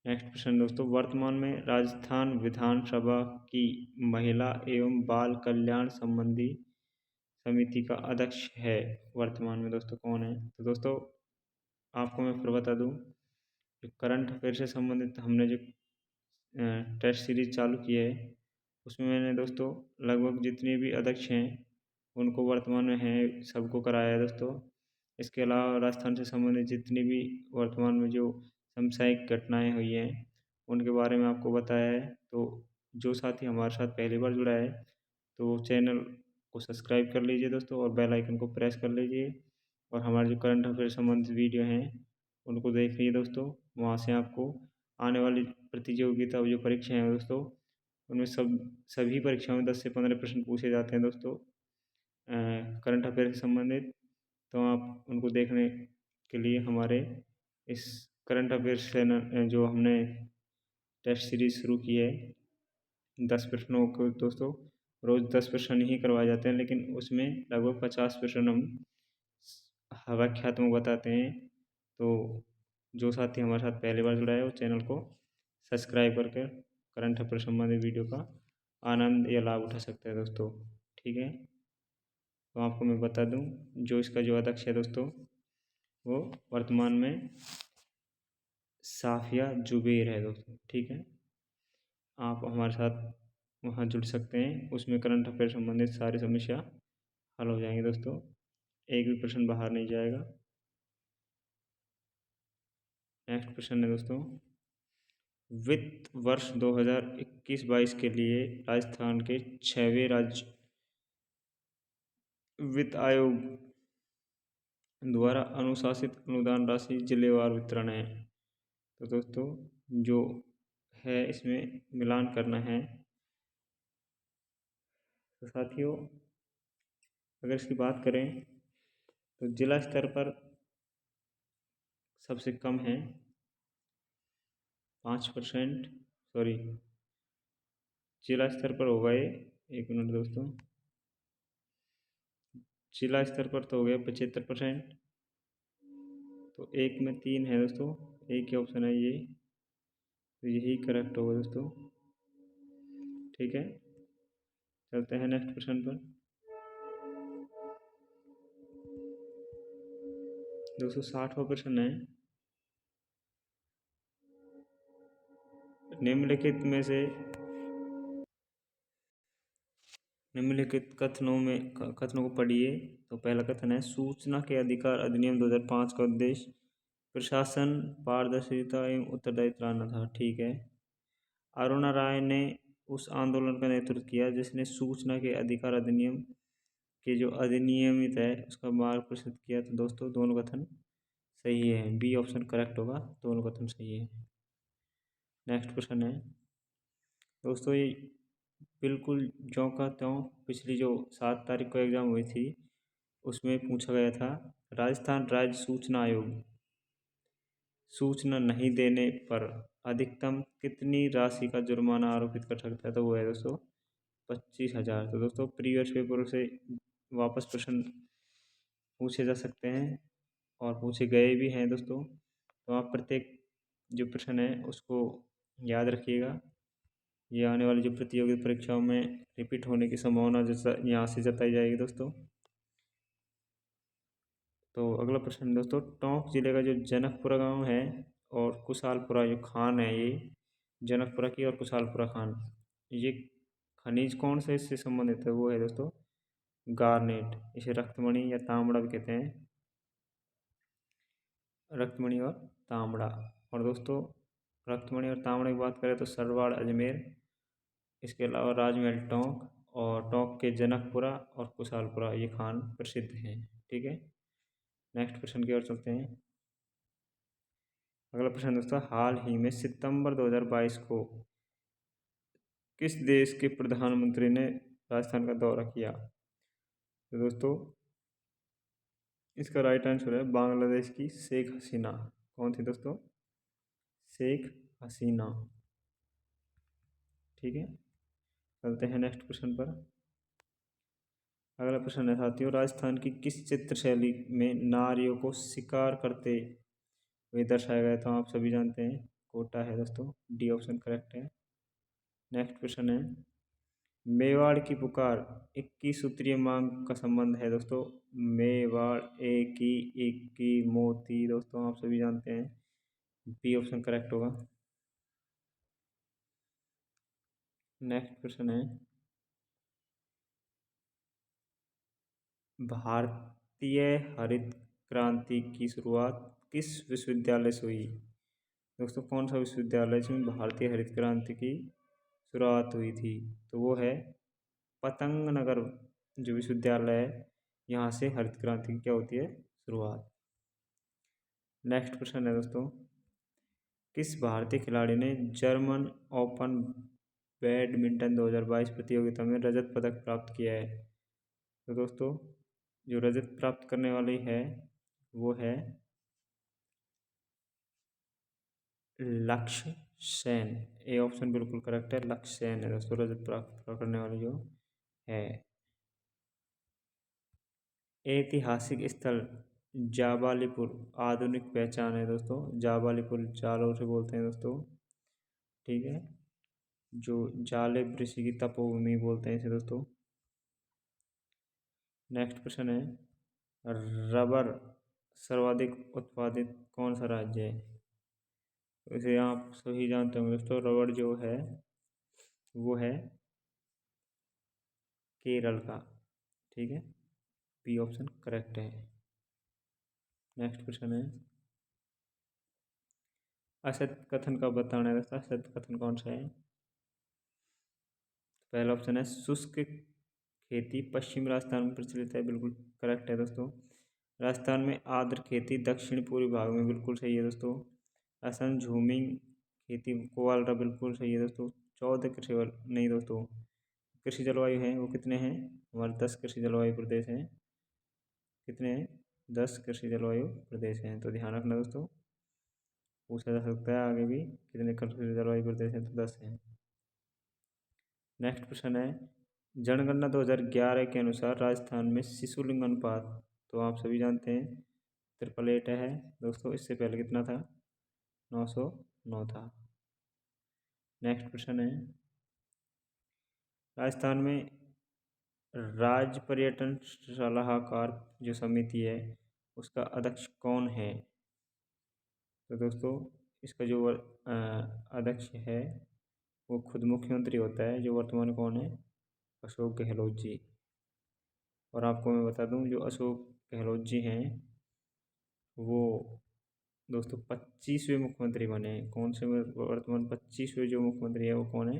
नेक्स्ट प्रश्न दोस्तों, वर्तमान में राजस्थान विधानसभा की महिला एवं बाल कल्याण संबंधी समिति का अध्यक्ष है वर्तमान में दोस्तों कौन है? तो दोस्तों आपको मैं फिर बता दूं, जो करंट अफेयर से संबंधित हमने जो टेस्ट सीरीज चालू की है उसमें मैंने दोस्तों लगभग जितने भी अध्यक्ष हैं उनको वर्तमान में हैं सबको कराया है दोस्तों। इसके अलावा राजस्थान से संबंधित जितनी भी वर्तमान में जो समसामयिक घटनाएं हुई हैं उनके बारे में आपको बताया है। तो जो साथी हमारे साथ पहली बार जुड़ा है तो चैनल को सब्सक्राइब कर लीजिए दोस्तों और बेल आइकन को प्रेस कर लीजिए, और हमारे जो करंट अफेयर संबंधित वीडियो हैं उनको देख लीजिए दोस्तों। वहाँ से आपको आने वाली प्रतियोगिता जो परीक्षाएं हैं दोस्तों उनमें सभी परीक्षाओं में 10 से 15 प्रश्न पूछे जाते हैं दोस्तों करंट अफेयर से संबंधित। तो आप उनको देखने के लिए हमारे इस करंट अफेयर्स चैनल जो हमने टेस्ट सीरीज शुरू की है 10 प्रश्नों को दोस्तों, रोज़ 10 प्रश्न ही करवाए जाते हैं, लेकिन उसमें लगभग 50 प्रश्न हम व्याख्यात्मक बताते हैं। तो जो साथी हमारे साथ पहली बार जुड़ा है वो चैनल को सब्सक्राइब करके करंट अफेयर संबंधित वीडियो का आनंद या लाभ उठा सकते हैं दोस्तों। ठीक है, तो आपको मैं बता दूं जो इसका जो अध्यक्ष है दोस्तों वो वर्तमान में साफिया जुबैर है दोस्तों। ठीक है, आप हमारे साथ वहाँ जुड़ सकते हैं, उसमें करंट अफेयर संबंधित सारी समस्या हल हो जाएंगे दोस्तों, एक भी प्रश्न बाहर नहीं जाएगा। नेक्स्ट क्वेश्चन है दोस्तों, वित्त वर्ष 2021-22 के लिए राजस्थान के 6वें राज्य वित्त आयोग द्वारा अनुशासित अनुदान राशि जिलेवार वितरण है। तो दोस्तों जो है इसमें मिलान करना है। तो साथियों अगर इसकी बात करें तो जिला स्तर पर सबसे कम है 5%, सॉरी जिला स्तर पर होगा ये, एक मिनट दोस्तों, जिला स्तर पर तो हो गया 75%, तो एक में 3 है दोस्तों, एक ही ऑप्शन है ये, तो यही करेक्ट होगा दोस्तों। ठीक है, चलते हैं नेक्स्ट क्वेश्चन पर। दोस्तों 60वां प्रश्न है, निम्नलिखित में से निम्नलिखित कथनों को पढ़िए। तो पहला कथन है, सूचना के अधिकार अधिनियम 2005 का उद्देश्य प्रशासन, पारदर्शिता एवं उत्तरदायित्व लाना था। ठीक है। अरुणा राय ने उस आंदोलन का नेतृत्व किया जिसने सूचना के अधिकार अधिनियम के जो अधिनियमित है उसका मार्ग प्रशस्त किया। तो दोस्तों दोनों कथन सही है, बी ऑप्शन करेक्ट होगा, दोनों कथन सही है। नेक्स्ट क्वेश्चन है दोस्तों, ये बिल्कुल ज्यों का त्यों पिछली जो 7 तारीख को एग्ज़ाम हुई थी उसमें पूछा गया था, राजस्थान राज्य सूचना आयोग सूचना नहीं देने पर अधिकतम कितनी राशि का जुर्माना आरोपित कर सकता है। तो वो है दोस्तों 25,000। तो दोस्तों प्रीवियस पेपर से वापस प्रश्न पूछे जा सकते हैं और पूछे गए भी हैं दोस्तों। तो आप प्रत्येक जो प्रश्न है उसको याद रखिएगा। ये आने वाली जो प्रतियोगी परीक्षाओं में रिपीट होने की संभावना जैसा यहाँ से जताई जाएगी दोस्तों। तो अगला प्रश्न दोस्तों, टोंक जिले का जो जनकपुरा गांव है और कुशालपुरा जो खान है, ये जनकपुरा की और कुशालपुरा खान, ये खनिज कौन से इससे संबंधित है। वो है दोस्तों गार्नेट, इसे रक्तमणि या तांबड़ा भी कहते हैं, रक्तमणि और तांबड़ा। और दोस्तों रक्तमणि और तांबड़े की बात करें तो सरवाड़ अजमेर, इसके अलावा राजमहल टोंक और टोंक के जनकपुरा और कुशालपुरा ये खान प्रसिद्ध हैं। ठीक है, नेक्स्ट प्रश्न की ओर चलते हैं। अगला प्रश्न दोस्तों, हाल ही में सितंबर 2022 को किस देश के प्रधानमंत्री ने राजस्थान का दौरा किया। तो दोस्तों इसका राइट आंसर है बांग्लादेश की शेख हसीना। कौन थी दोस्तों, शेख हसीना। ठीक है, चलते हैं नेक्स्ट क्वेश्चन पर। अगला प्रश्न है साथियों, राजस्थान की किस चित्र शैली में नारियों को शिकार करते हुए दर्शाया गया था। आप सभी जानते हैं कोटा है दोस्तों, डी ऑप्शन करेक्ट है। नेक्स्ट क्वेश्चन है, मेवाड़ की पुकार 21 सूत्रीय मांग का संबंध है दोस्तों। मेवाड़ एक की मोती, दोस्तों आप सभी जानते हैं बी ऑप्शन करेक्ट होगा। नेक्स्ट क्वेश्चन है, भारतीय हरित क्रांति की शुरुआत किस विश्वविद्यालय से हुई। दोस्तों कौन सा विश्वविद्यालय जिसमें भारतीय हरित क्रांति की शुरुआत हुई थी। तो वो है पतंग नगर जो विश्वविद्यालय है, यहाँ से हरित क्रांति की क्या होती है, शुरुआत। नेक्स्ट क्वेश्चन है दोस्तों, किस भारतीय खिलाड़ी ने जर्मन ओपन बैडमिंटन 2022 प्रतियोगिता में रजत पदक प्राप्त किया है। तो दोस्तों जो रजत प्राप्त करने वाली है वो है लक्ष्य सेन। ए ऑप्शन बिल्कुल करेक्ट है, लक्ष्य सेन है दोस्तों रजत प्राप्त करने वाली जो है। ऐतिहासिक स्थल जाबालीपुर आधुनिक पहचान है दोस्तों, जाबालीपुर जालौर से बोलते हैं दोस्तों। ठीक है, जो जालिब ऋषि की तपोभूमि बोलते हैं इसे दोस्तों। नेक्स्ट क्वेश्चन है, रबर सर्वाधिक उत्पादित कौन सा राज्य है। तो इसे आप सभी जानते होंगे दोस्तों, रबर जो है वो है केरल का। ठीक है, बी ऑप्शन करेक्ट है। नेक्स्ट क्वेश्चन है, असत्य कथन का बताना है दोस्तों, असत्य कथन कौन सा है। पहला ऑप्शन है शुष्क खेती पश्चिम राजस्थान में प्रचलित है, बिल्कुल करेक्ट है दोस्तों। राजस्थान में आर्द्र खेती दक्षिण पूर्वी भाग में, बिल्कुल सही है दोस्तों। असम झूमिंग खेती कोवालरा, बिल्कुल सही है दोस्तों। 14 कृषि नहीं दोस्तों, कृषि जलवायु हैं वो कितने हैं, हमारे 10 कृषि जलवायु प्रदेश हैं। कितने हैं, 10 कृषि जलवायु प्रदेश हैं। तो ध्यान रखना दोस्तों, पूछा जा सकता है आगे भी कितने कृषि जलवायु प्रदेश हैं, तो 10 हैं। नेक्स्ट क्वेश्चन है, जनगणना 2011 के अनुसार राजस्थान में शिशु लिंग अनुपात, तो आप सभी जानते हैं 888 है दोस्तों। इससे पहले कितना था, 909 था। नेक्स्ट क्वेश्चन है, राजस्थान में राज्य पर्यटन सलाहकार जो समिति है उसका अध्यक्ष कौन है? तो दोस्तों इसका जो अध्यक्ष है वो खुद मुख्यमंत्री होता है, जो वर्तमान कौन है? अशोक गहलोत जी। और आपको मैं बता दूं, जो अशोक गहलोत जी हैं वो दोस्तों 25वें मुख्यमंत्री बने हैं। कौन से वर्तमान 25वें जो मुख्यमंत्री है वो कौन है?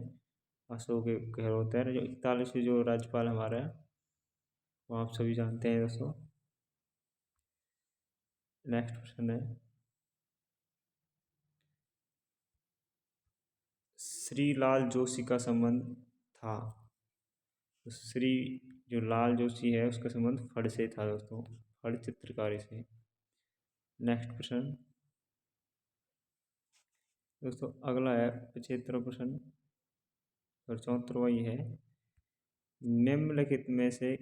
अशोक गहलोत है। जो 41वें जो राज्यपाल हमारा है वो आप सभी जानते हैं दोस्तों। नेक्स्ट क्वेश्चन है, श्री लाल जोशी का संबंध था। तो श्री जो लाल जोशी है उसका संबंध फड़ से था दोस्तों, फड़ चित्रकारी से। नेक्स्ट क्वेश्चन दोस्तों अगला है 75वां प्रश्न और 74वां ही है, निम्नलिखित में से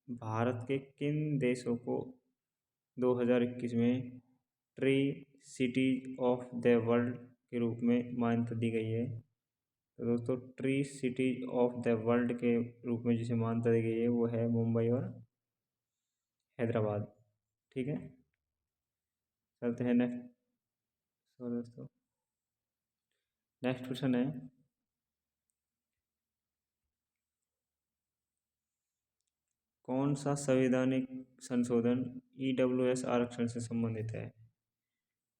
भारत के किन देशों को 2021 में tree cities of the world के रूप में मान्यता दी गई है? तो दोस्तों tree cities of the world के रूप में जिसे मान्यता दी गई है वो है मुंबई और हैदराबाद। ठीक है, चलते हैं नेक्स्ट। सो दोस्तों नेक्स्ट क्वेश्चन है, कौन सा संवैधानिक संशोधन ईडब्ल्यूएस आरक्षण से संबंधित है?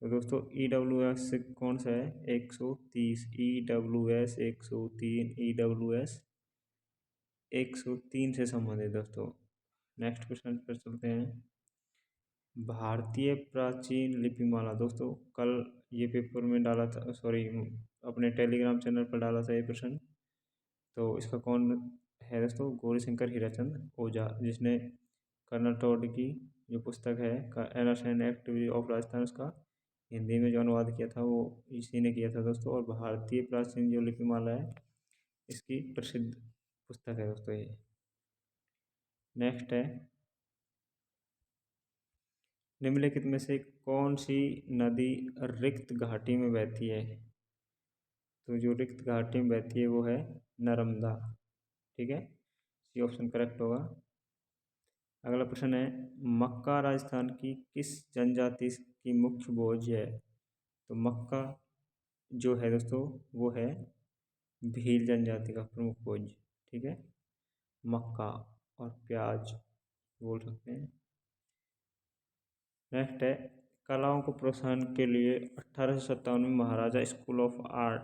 तो दोस्तों ईडब्ल्यूएस से कौन सा है? 130 ईडब्ल्यूएस 103 ईडब्ल्यूएस 103 से संबंधित दोस्तों। नेक्स्ट क्वेश्चन पर चलते हैं, भारतीय प्राचीन लिपिमाला। दोस्तों कल ये पेपर में डाला था, सॉरी अपने टेलीग्राम चैनल पर डाला था ये प्रश्न। तो इसका कौन है दोस्तों? गौरीशंकर हीराचंद ओझा, जिसने कर्नाटोड की जो पुस्तक है एनर्शन एक्टिविटी ऑफ राजस्थान उसका हिंदी में जो अनुवाद किया था वो इसी ने किया था दोस्तों। और भारतीय प्राचीन जो लिपिमाला है इसकी प्रसिद्ध पुस्तक है दोस्तों ये। नेक्स्ट है, निम्नलिखित में से कौन सी नदी रिक्त घाटी में बहती है? तो जो रिक्त घाटी में बहती है वो है नर्मदा। ठीक है, सी ऑप्शन करेक्ट होगा। अगला प्रश्न है, मक्का राजस्थान की किस जनजाति की मुख्य भोज है? तो मक्का जो है दोस्तों वो है भील जनजाति का प्रमुख भोज। ठीक है, मक्का और प्याज बोल सकते हैं। नेक्स्ट है, कलाओं को प्रोत्साहन के लिए 1857 में महाराजा स्कूल ऑफ आर्ट।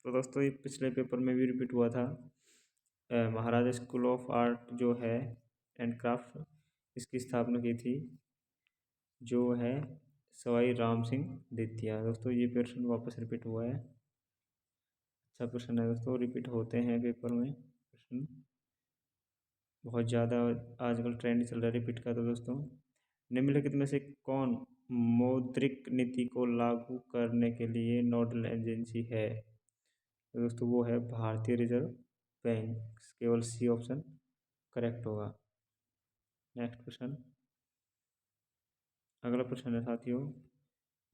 तो दोस्तों ये पिछले पेपर में भी रिपीट हुआ था। महाराजा स्कूल ऑफ आर्ट जो है एंड क्राफ्ट, इसकी स्थापना की थी जो है सवाई राम सिंह द्वितीय। दोस्तों ये प्रश्न वापस रिपीट हुआ है। अच्छा प्रश्न है दोस्तों, रिपीट होते हैं पेपर में प्रश्न, बहुत ज़्यादा आजकल ट्रेंड चल रहा है रिपीट का। तो दोस्तों निम्नलिखित में से कौन मौद्रिक नीति को लागू करने के लिए नोडल एजेंसी है? तो दोस्तों वो है भारतीय रिजर्व बैंक। केवल सी ऑप्शन करेक्ट होगा। नेक्स्ट क्वेश्चन, अगला प्रश्न है साथियों,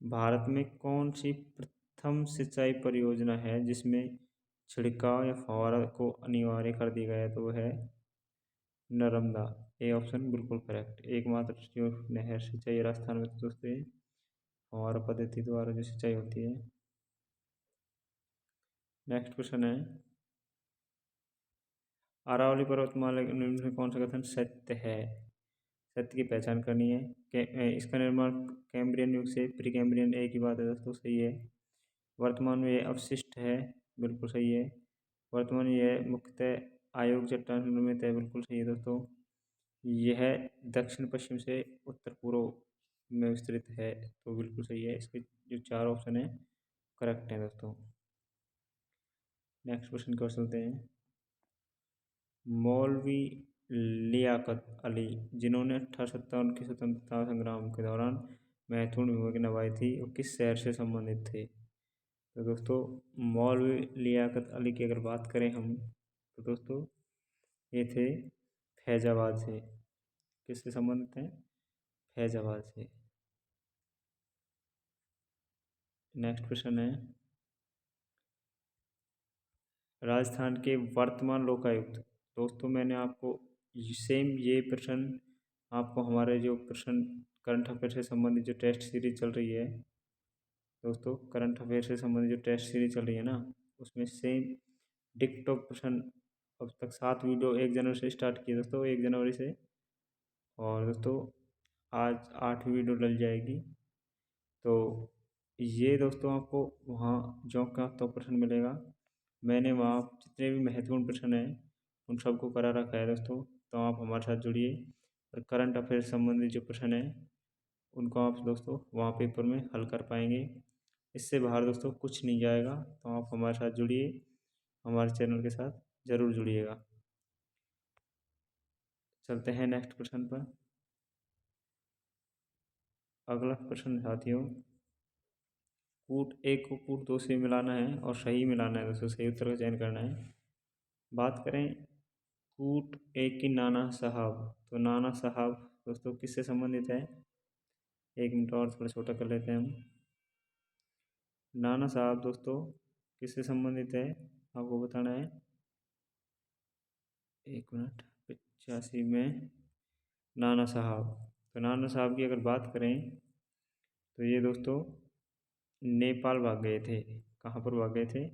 भारत में कौन सी प्रथम सिंचाई परियोजना है जिसमें छिड़काव या फव्वारा को अनिवार्य कर दिया गया है? तो वो है नर्मदा। ए ऑप्शन बिल्कुल करेक्ट। एकमात्र जो नहर सिंचाई राजस्थान में तो दोस्तों ये फव्वारा पद्धति द्वारा जो सिंचाई होती है। नेक्स्ट क्वेश्चन है, अरावली पर्वतमाला के निम्न में कौन सा कथन सत्य है? सत्य की पहचान करनी है। इसका निर्माण कैम्ब्रियन युग से प्री कैम्ब्रियन, एक ही बात है दोस्तों, सही है। वर्तमान में यह अवशिष्ट है, बिल्कुल सही है। वर्तमान में यह मुख्यतः अयोग्य चट्टान से निर्मित है, बिल्कुल सही है दोस्तों। यह दक्षिण पश्चिम से उत्तर पूर्व में विस्तृत है, तो बिल्कुल सही है। इसके जो चार ऑप्शन है करेक्ट हैं दोस्तों। नेक्स्ट क्वेश्चन कर चलते हैं, मौलवी लियाकत अली जिन्होंने 1857 के स्वतंत्रता संग्राम के दौरान महत्वपूर्ण भूमिका निभाई थी वो किस शहर से संबंधित थे? तो दोस्तों मौलवी लियाकत अली की अगर बात करें हम तो दोस्तों ये थे फैजाबाद से। किससे संबंधित हैं? फैजाबाद से। नेक्स्ट प्रश्न है, राजस्थान के वर्तमान लोकायुक्त। दोस्तों मैंने आपको सेम ये प्रश्न आपको हमारे जो प्रश्न करंट अफेयर से संबंधित जो टेस्ट सीरीज चल रही है दोस्तों, करंट अफेयर से संबंधित जो टेस्ट सीरीज चल रही है ना, उसमें सेम डिक्टो प्रश्न अब तक 7 वीडियो 1 जनवरी से स्टार्ट किए दोस्तों, 1 जनवरी से। और दोस्तों आज 8वीं वीडियो डल जाएगी। तो ये दोस्तों आपको वहाँ जॉब का तो प्रश्न मिलेगा। मैंने वहाँ जितने भी महत्वपूर्ण प्रश्न हैं उन सबको करा रखा है दोस्तों, तो आप हमारे साथ जुड़िए और करंट अफेयर से संबंधित जो प्रश्न हैं उनको आप दोस्तों वहाँ पेपर में हल कर पाएंगे। इससे बाहर दोस्तों कुछ नहीं जाएगा, तो आप हमारे साथ जुड़िए, हमारे चैनल के साथ ज़रूर जुड़िएगा। चलते हैं नेक्स्ट प्रश्न पर। अगला प्रश्न साथियों, कूट एक को कूट दो से मिलाना है और सही मिलाना है दोस्तों, सही उत्तर का चयन करना है। बात करें कूट एक की नाना साहब, तो नाना साहब दोस्तों किससे संबंधित है? 1 मिनट और थोड़ा छोटा कर लेते हैं हम। नाना साहब दोस्तों किससे संबंधित है आपको बताना है। 1 मिनट 85 में नाना साहब। तो नाना साहब की अगर बात करें तो ये दोस्तों नेपाल भाग गए थे। कहाँ पर भाग गए थे?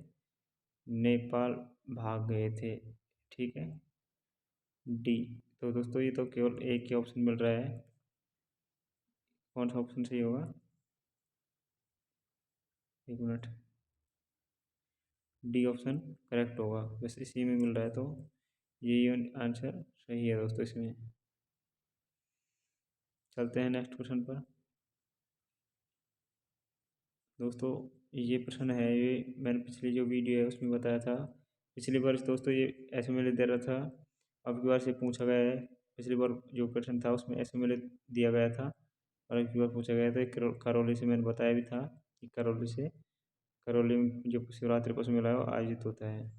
नेपाल भाग गए थे। ठीक है, डी। तो दोस्तों ये तो केवल एक ही ऑप्शन मिल रहा है, कौन सा ऑप्शन सही होगा? 1 मिनट, डी ऑप्शन करेक्ट होगा, बस इसी में मिल रहा है, तो यही आंसर सही है दोस्तों इसमें। चलते हैं नेक्स्ट क्वेश्चन पर। दोस्तों ये प्रश्न है, ये मैंने पिछली जो वीडियो है उसमें बताया था। पिछली बार दोस्तों ये एसएमएल दे रहा था, अब की बार से पूछा गया है। पिछली बार जो प्रश्न था उसमें एसएमएल दिया गया था और अब की बार पूछा गया था। करौली से मैंने बताया भी था कि करौली में जो शिवरात्रि पशु मेला है वो आयोजित होता है।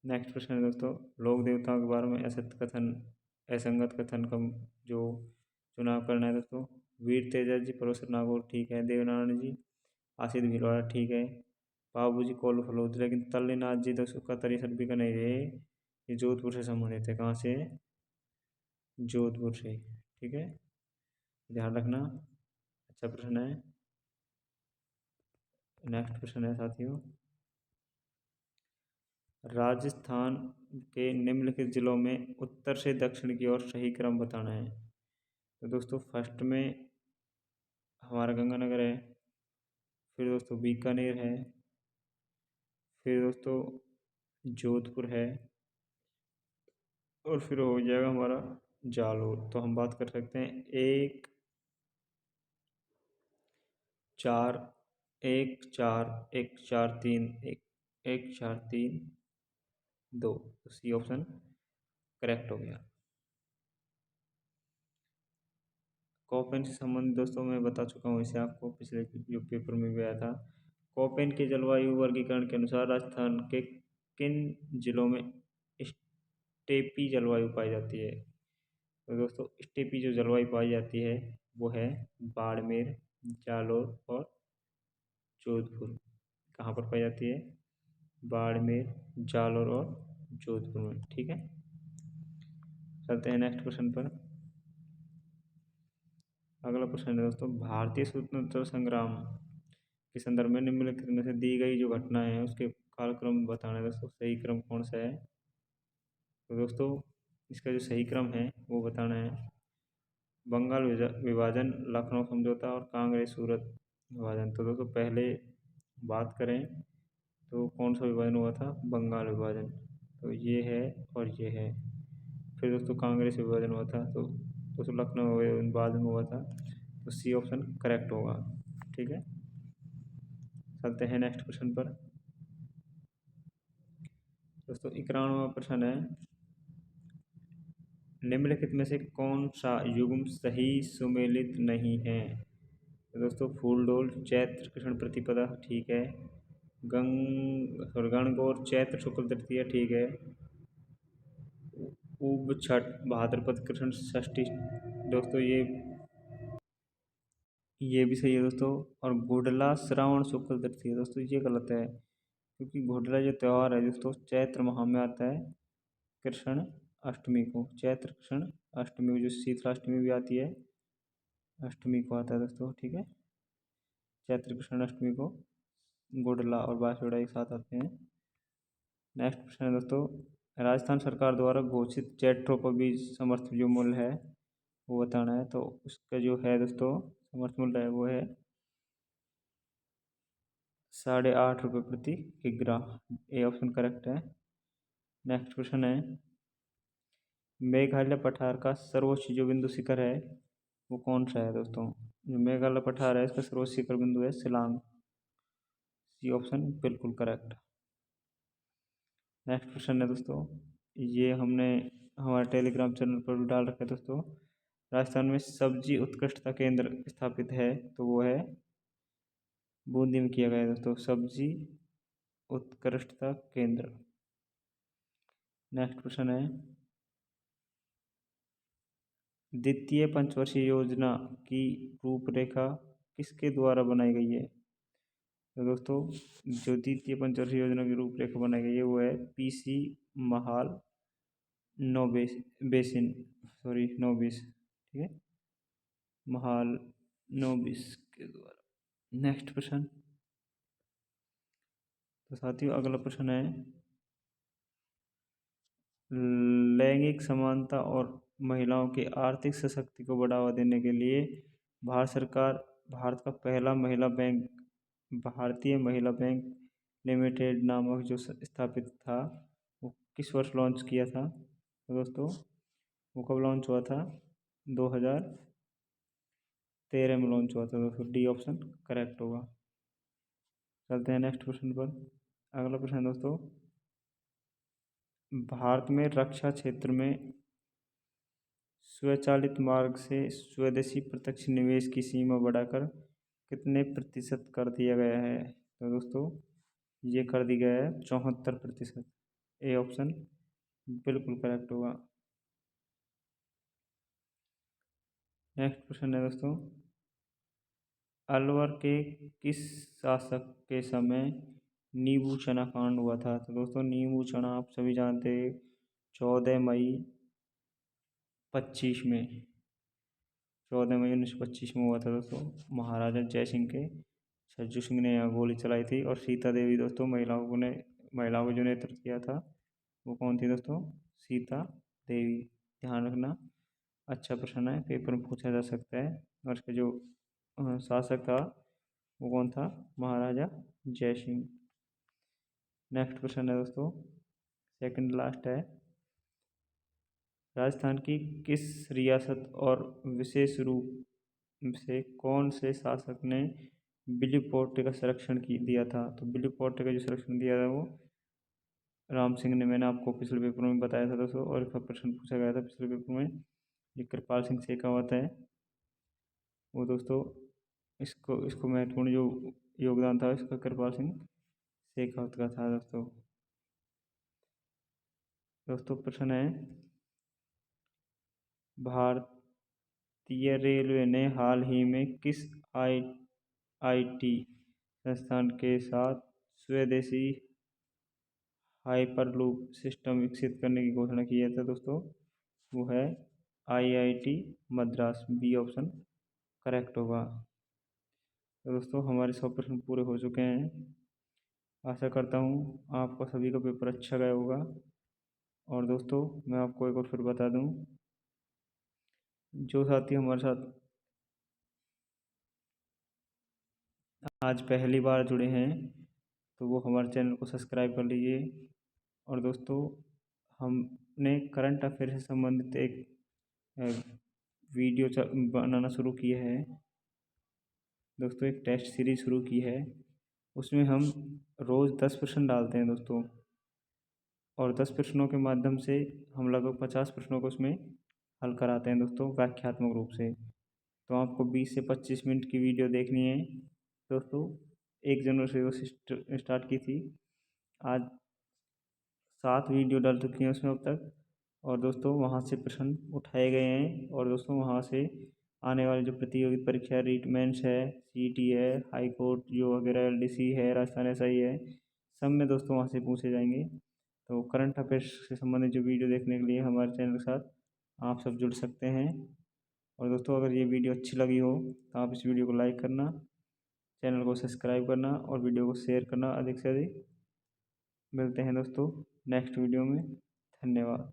नेक्स्ट प्रश्न है दोस्तों, लोक देवताओं के बारे में असत्य कथन असंगत कथन का जो चुनाव करना है दोस्तों। वीर तेजा जी प्रोफेसर नागौर ठीक है, देवनारायण जी आशित भीलवाड़ा ठीक है, बाबू जी कोल फलोद, लेकिन तल्लीनाथ जी दोस्तों का तरीसर भी का नहीं रहे, ये जोधपुर से संबंधित है। कहाँ से? जोधपुर से। ठीक है, ध्यान रखना, अच्छा प्रश्न है। नेक्स्ट प्रश्न है साथियों, राजस्थान के निम्नलिखित जिलों में उत्तर से दक्षिण की ओर सही क्रम बताना है। तो दोस्तों फर्स्ट में हमारा गंगानगर है, फिर दोस्तों बीकानेर है, फिर दोस्तों जोधपुर है, और फिर हो जाएगा हमारा जालौर। तो हम बात कर सकते हैं 1 4 1 4 1 4 3 1 1 4 3 2, तो सी ऑप्शन करेक्ट हो गया। कोपेन से संबंधित दोस्तों मैं बता चुका हूँ इसे आपको, पिछले जो पेपर में भी आया था। कोपेन के जलवायु वर्गीकरण के अनुसार राजस्थान के किन जिलों में स्टेपी जलवायु पाई जाती है? तो दोस्तों स्टेपी जो जलवायु पाई जाती है वो है बाड़मेर, जालौर और जोधपुर। कहाँ पर पाई जाती है? बाड़मेर, जालौर और जोधपुर में। ठीक है, चलते हैं नेक्स्ट क्वेश्चन पर। अगला प्रश्न है दोस्तों, भारतीय स्वतंत्रता संग्राम के संदर्भ में निम्नलिखित में से दी गई जो घटनाएं हैं उसके कालक्रम बताना है दोस्तों, सही क्रम कौन सा है? तो दोस्तों इसका जो सही क्रम है वो बताना है। बंगाल विभाजन, लखनऊ समझौता और कांग्रेस सूरत विभाजन। तो दोस्तों पहले बात करें तो कौन सा विभाजन हुआ था? बंगाल विभाजन। तो ये है और ये है। फिर दोस्तों कांग्रेस विभाजन हुआ था, तो दोस्तों लखनऊ बाद में हुआ था, तो सी ऑप्शन करेक्ट होगा। ठीक है, चलते हैं नेक्स्ट क्वेश्चन पर। दोस्तों 91वां प्रश्न है, निम्नलिखित में से कौन सा युग्म सही सुमेलित नहीं है? तो दोस्तों फूलडोल, चैत्र कृष्ण प्रतिपदा ठीक है, गणगौर चैत्र शुक्ल तृतीया ठीक है, उब छठ भाद्रपद कृष्ण षष्ठी। दोस्तों ये ये भी सही है दोस्तों। और घुडला श्रावण शुक्ल तृतीया दोस्तों ये गलत है, क्योंकि घुडला जो त्यौहार है दोस्तों चैत्र माह में आता है, कृष्ण अष्टमी को, चैत्र कृष्ण अष्टमी को, जो शीतलाष्टमी भी आती है अष्टमी को आता है दोस्तों, ठीक है। चैत्र कृष्ण अष्टमी को घुडला और बांसुड़ा एक साथ आते हैं। नेक्स्ट प्रश्न है दोस्तों, राजस्थान सरकार द्वारा घोषित जेट्रो पर बीज समर्थन जो मूल्य है वो बताना है। तो उसका जो है दोस्तों समर्थन मूल्य है वो है 8.5 रुपये प्रति किग्रा। ए ऑप्शन करेक्ट है। नेक्स्ट क्वेश्चन है, मेघालय पठार का सर्वोच्च जो बिंदु शिखर है वो कौन सा है दोस्तों। जो मेघालय पठार है इसका सर्वोच्च शिखर बिंदु है शिलांग। सी ऑप्शन बिल्कुल करेक्ट। नेक्स्ट क्वेश्चन है दोस्तों, ये हमने हमारे टेलीग्राम चैनल पर भी डाल रखा है दोस्तों। राजस्थान में सब्जी उत्कृष्टता केंद्र स्थापित है तो वो है बूंदी में किया गया है दोस्तों, सब्जी उत्कृष्टता केंद्र। नेक्स्ट क्वेश्चन है, द्वितीय पंचवर्षीय योजना की रूपरेखा किसके द्वारा बनाई गई है। तो दोस्तों जो द्वितीय पंचवर्षीय योजना की रूपरेखा बनाई गई है वो है PC Mahal no basin, sorry no बीस, ठीक है, महाल नो बीस के द्वारा। नेक्स्ट प्रश्न, तो साथियों अगला प्रश्न है, लैंगिक समानता और महिलाओं की आर्थिक सशक्ति को बढ़ावा देने के लिए भारत सरकार भारत का पहला महिला बैंक भारतीय महिला बैंक लिमिटेड नामक जो स्थापित था वो किस वर्ष लॉन्च किया था। तो दोस्तों वो कब लॉन्च हुआ था, 2013 में लॉन्च हुआ था दोस्तों। डी ऑप्शन करेक्ट होगा। चलते हैं नेक्स्ट क्वेश्चन पर। अगला प्रश्न दोस्तों, भारत में रक्षा क्षेत्र में स्वचालित मार्ग से स्वदेशी प्रत्यक्ष निवेश की सीमा बढ़ाकर कितने प्रतिशत कर दिया गया है। तो दोस्तों ये कर दिया गया है 74%। ए ऑप्शन बिल्कुल करेक्ट होगा। नेक्स्ट क्वेश्चन है दोस्तों, अलवर के किस शासक के समय नींबू चना कांड हुआ था। तो दोस्तों नींबू चना आप सभी जानते हैं 14 मई 25 में 14 मई 1925 में हुआ था दोस्तों। महाराजा जय सिंह के छज्जू सिंह ने यहाँ गोली चलाई थी, और सीता देवी दोस्तों महिलाओं को जो नेतृत्व किया था वो कौन थी दोस्तों, सीता देवी। ध्यान रखना, अच्छा प्रश्न है, पेपर में पूछा जा सकता है। और इसका जो शासक था वो कौन था, महाराजा जय सिंह। नेक्स्ट क्वेश्चन है दोस्तों, सेकंड लास्ट है, राजस्थान की किस रियासत और विशेष रूप से कौन से शासक ने बिली पोर्ट का संरक्षण दिया था। तो बिली पोर्ट का जो संरक्षण दिया था वो राम सिंह ने, मैंने आपको पिछले पेपर में बताया था दोस्तों, और इसका प्रश्न पूछा गया था पिछले पेपर में। ये कृपाल सिंह शेखावत है वो दोस्तों, इसको इसको महत्वपूर्ण जो योगदान था इसका कृपाल सिंह शेखावत का था दोस्तों। दोस्तों प्रश्न है, भारतीय रेलवे ने हाल ही में किस आईटी संस्थान के साथ स्वदेशी हाइपरलूप सिस्टम विकसित करने की घोषणा की है। था दोस्तों वो है IIT Madras. B option correct होगा। तो दोस्तों हमारे 100 प्रश्न पूरे हो चुके हैं। आशा करता हूँ आपका सभी का पेपर अच्छा गया होगा। और दोस्तों मैं आपको एक और फिर बता दूँ, जो साथी हमारे साथ आज पहली बार जुड़े हैं तो वो हमारे चैनल को सब्सक्राइब कर लीजिए। और दोस्तों हमने करंट अफेयर से संबंधित एक वीडियो बनाना शुरू किया है दोस्तों, एक टेस्ट सीरीज शुरू की है। उसमें हम रोज़ 10 प्रश्न डालते हैं दोस्तों, और 10 प्रश्नों के माध्यम से हम लगभग 50 प्रश्नों को उसमें हल कराते हैं दोस्तों व्याख्यात्मक रूप से। तो आपको 20 से 25 मिनट की वीडियो देखनी है दोस्तों। 1 जनवरी से वो स्टार्ट की थी, आज 7 वीडियो डाल चुकी हैं उसमें अब तक। और दोस्तों वहाँ से प्रश्न उठाए गए हैं, और दोस्तों वहाँ से आने वाली जो प्रतियोगी परीक्षा रीट मेंस है, सीईटी है, हाई कोर्ट जो वगैरह एलडीसी है, राजस्थान एसआई है, सब में दोस्तों वहाँ से पूछे जाएंगे। तो करंट अफेयर्स से संबंधित जो वीडियो देखने के लिए हमारे चैनल के साथ आप सब जुड़ सकते हैं। और दोस्तों अगर ये वीडियो अच्छी लगी हो तो आप इस वीडियो को लाइक करना, चैनल को सब्सक्राइब करना और वीडियो को शेयर करना अधिक से अधिक। मिलते हैं दोस्तों नेक्स्ट वीडियो में। धन्यवाद।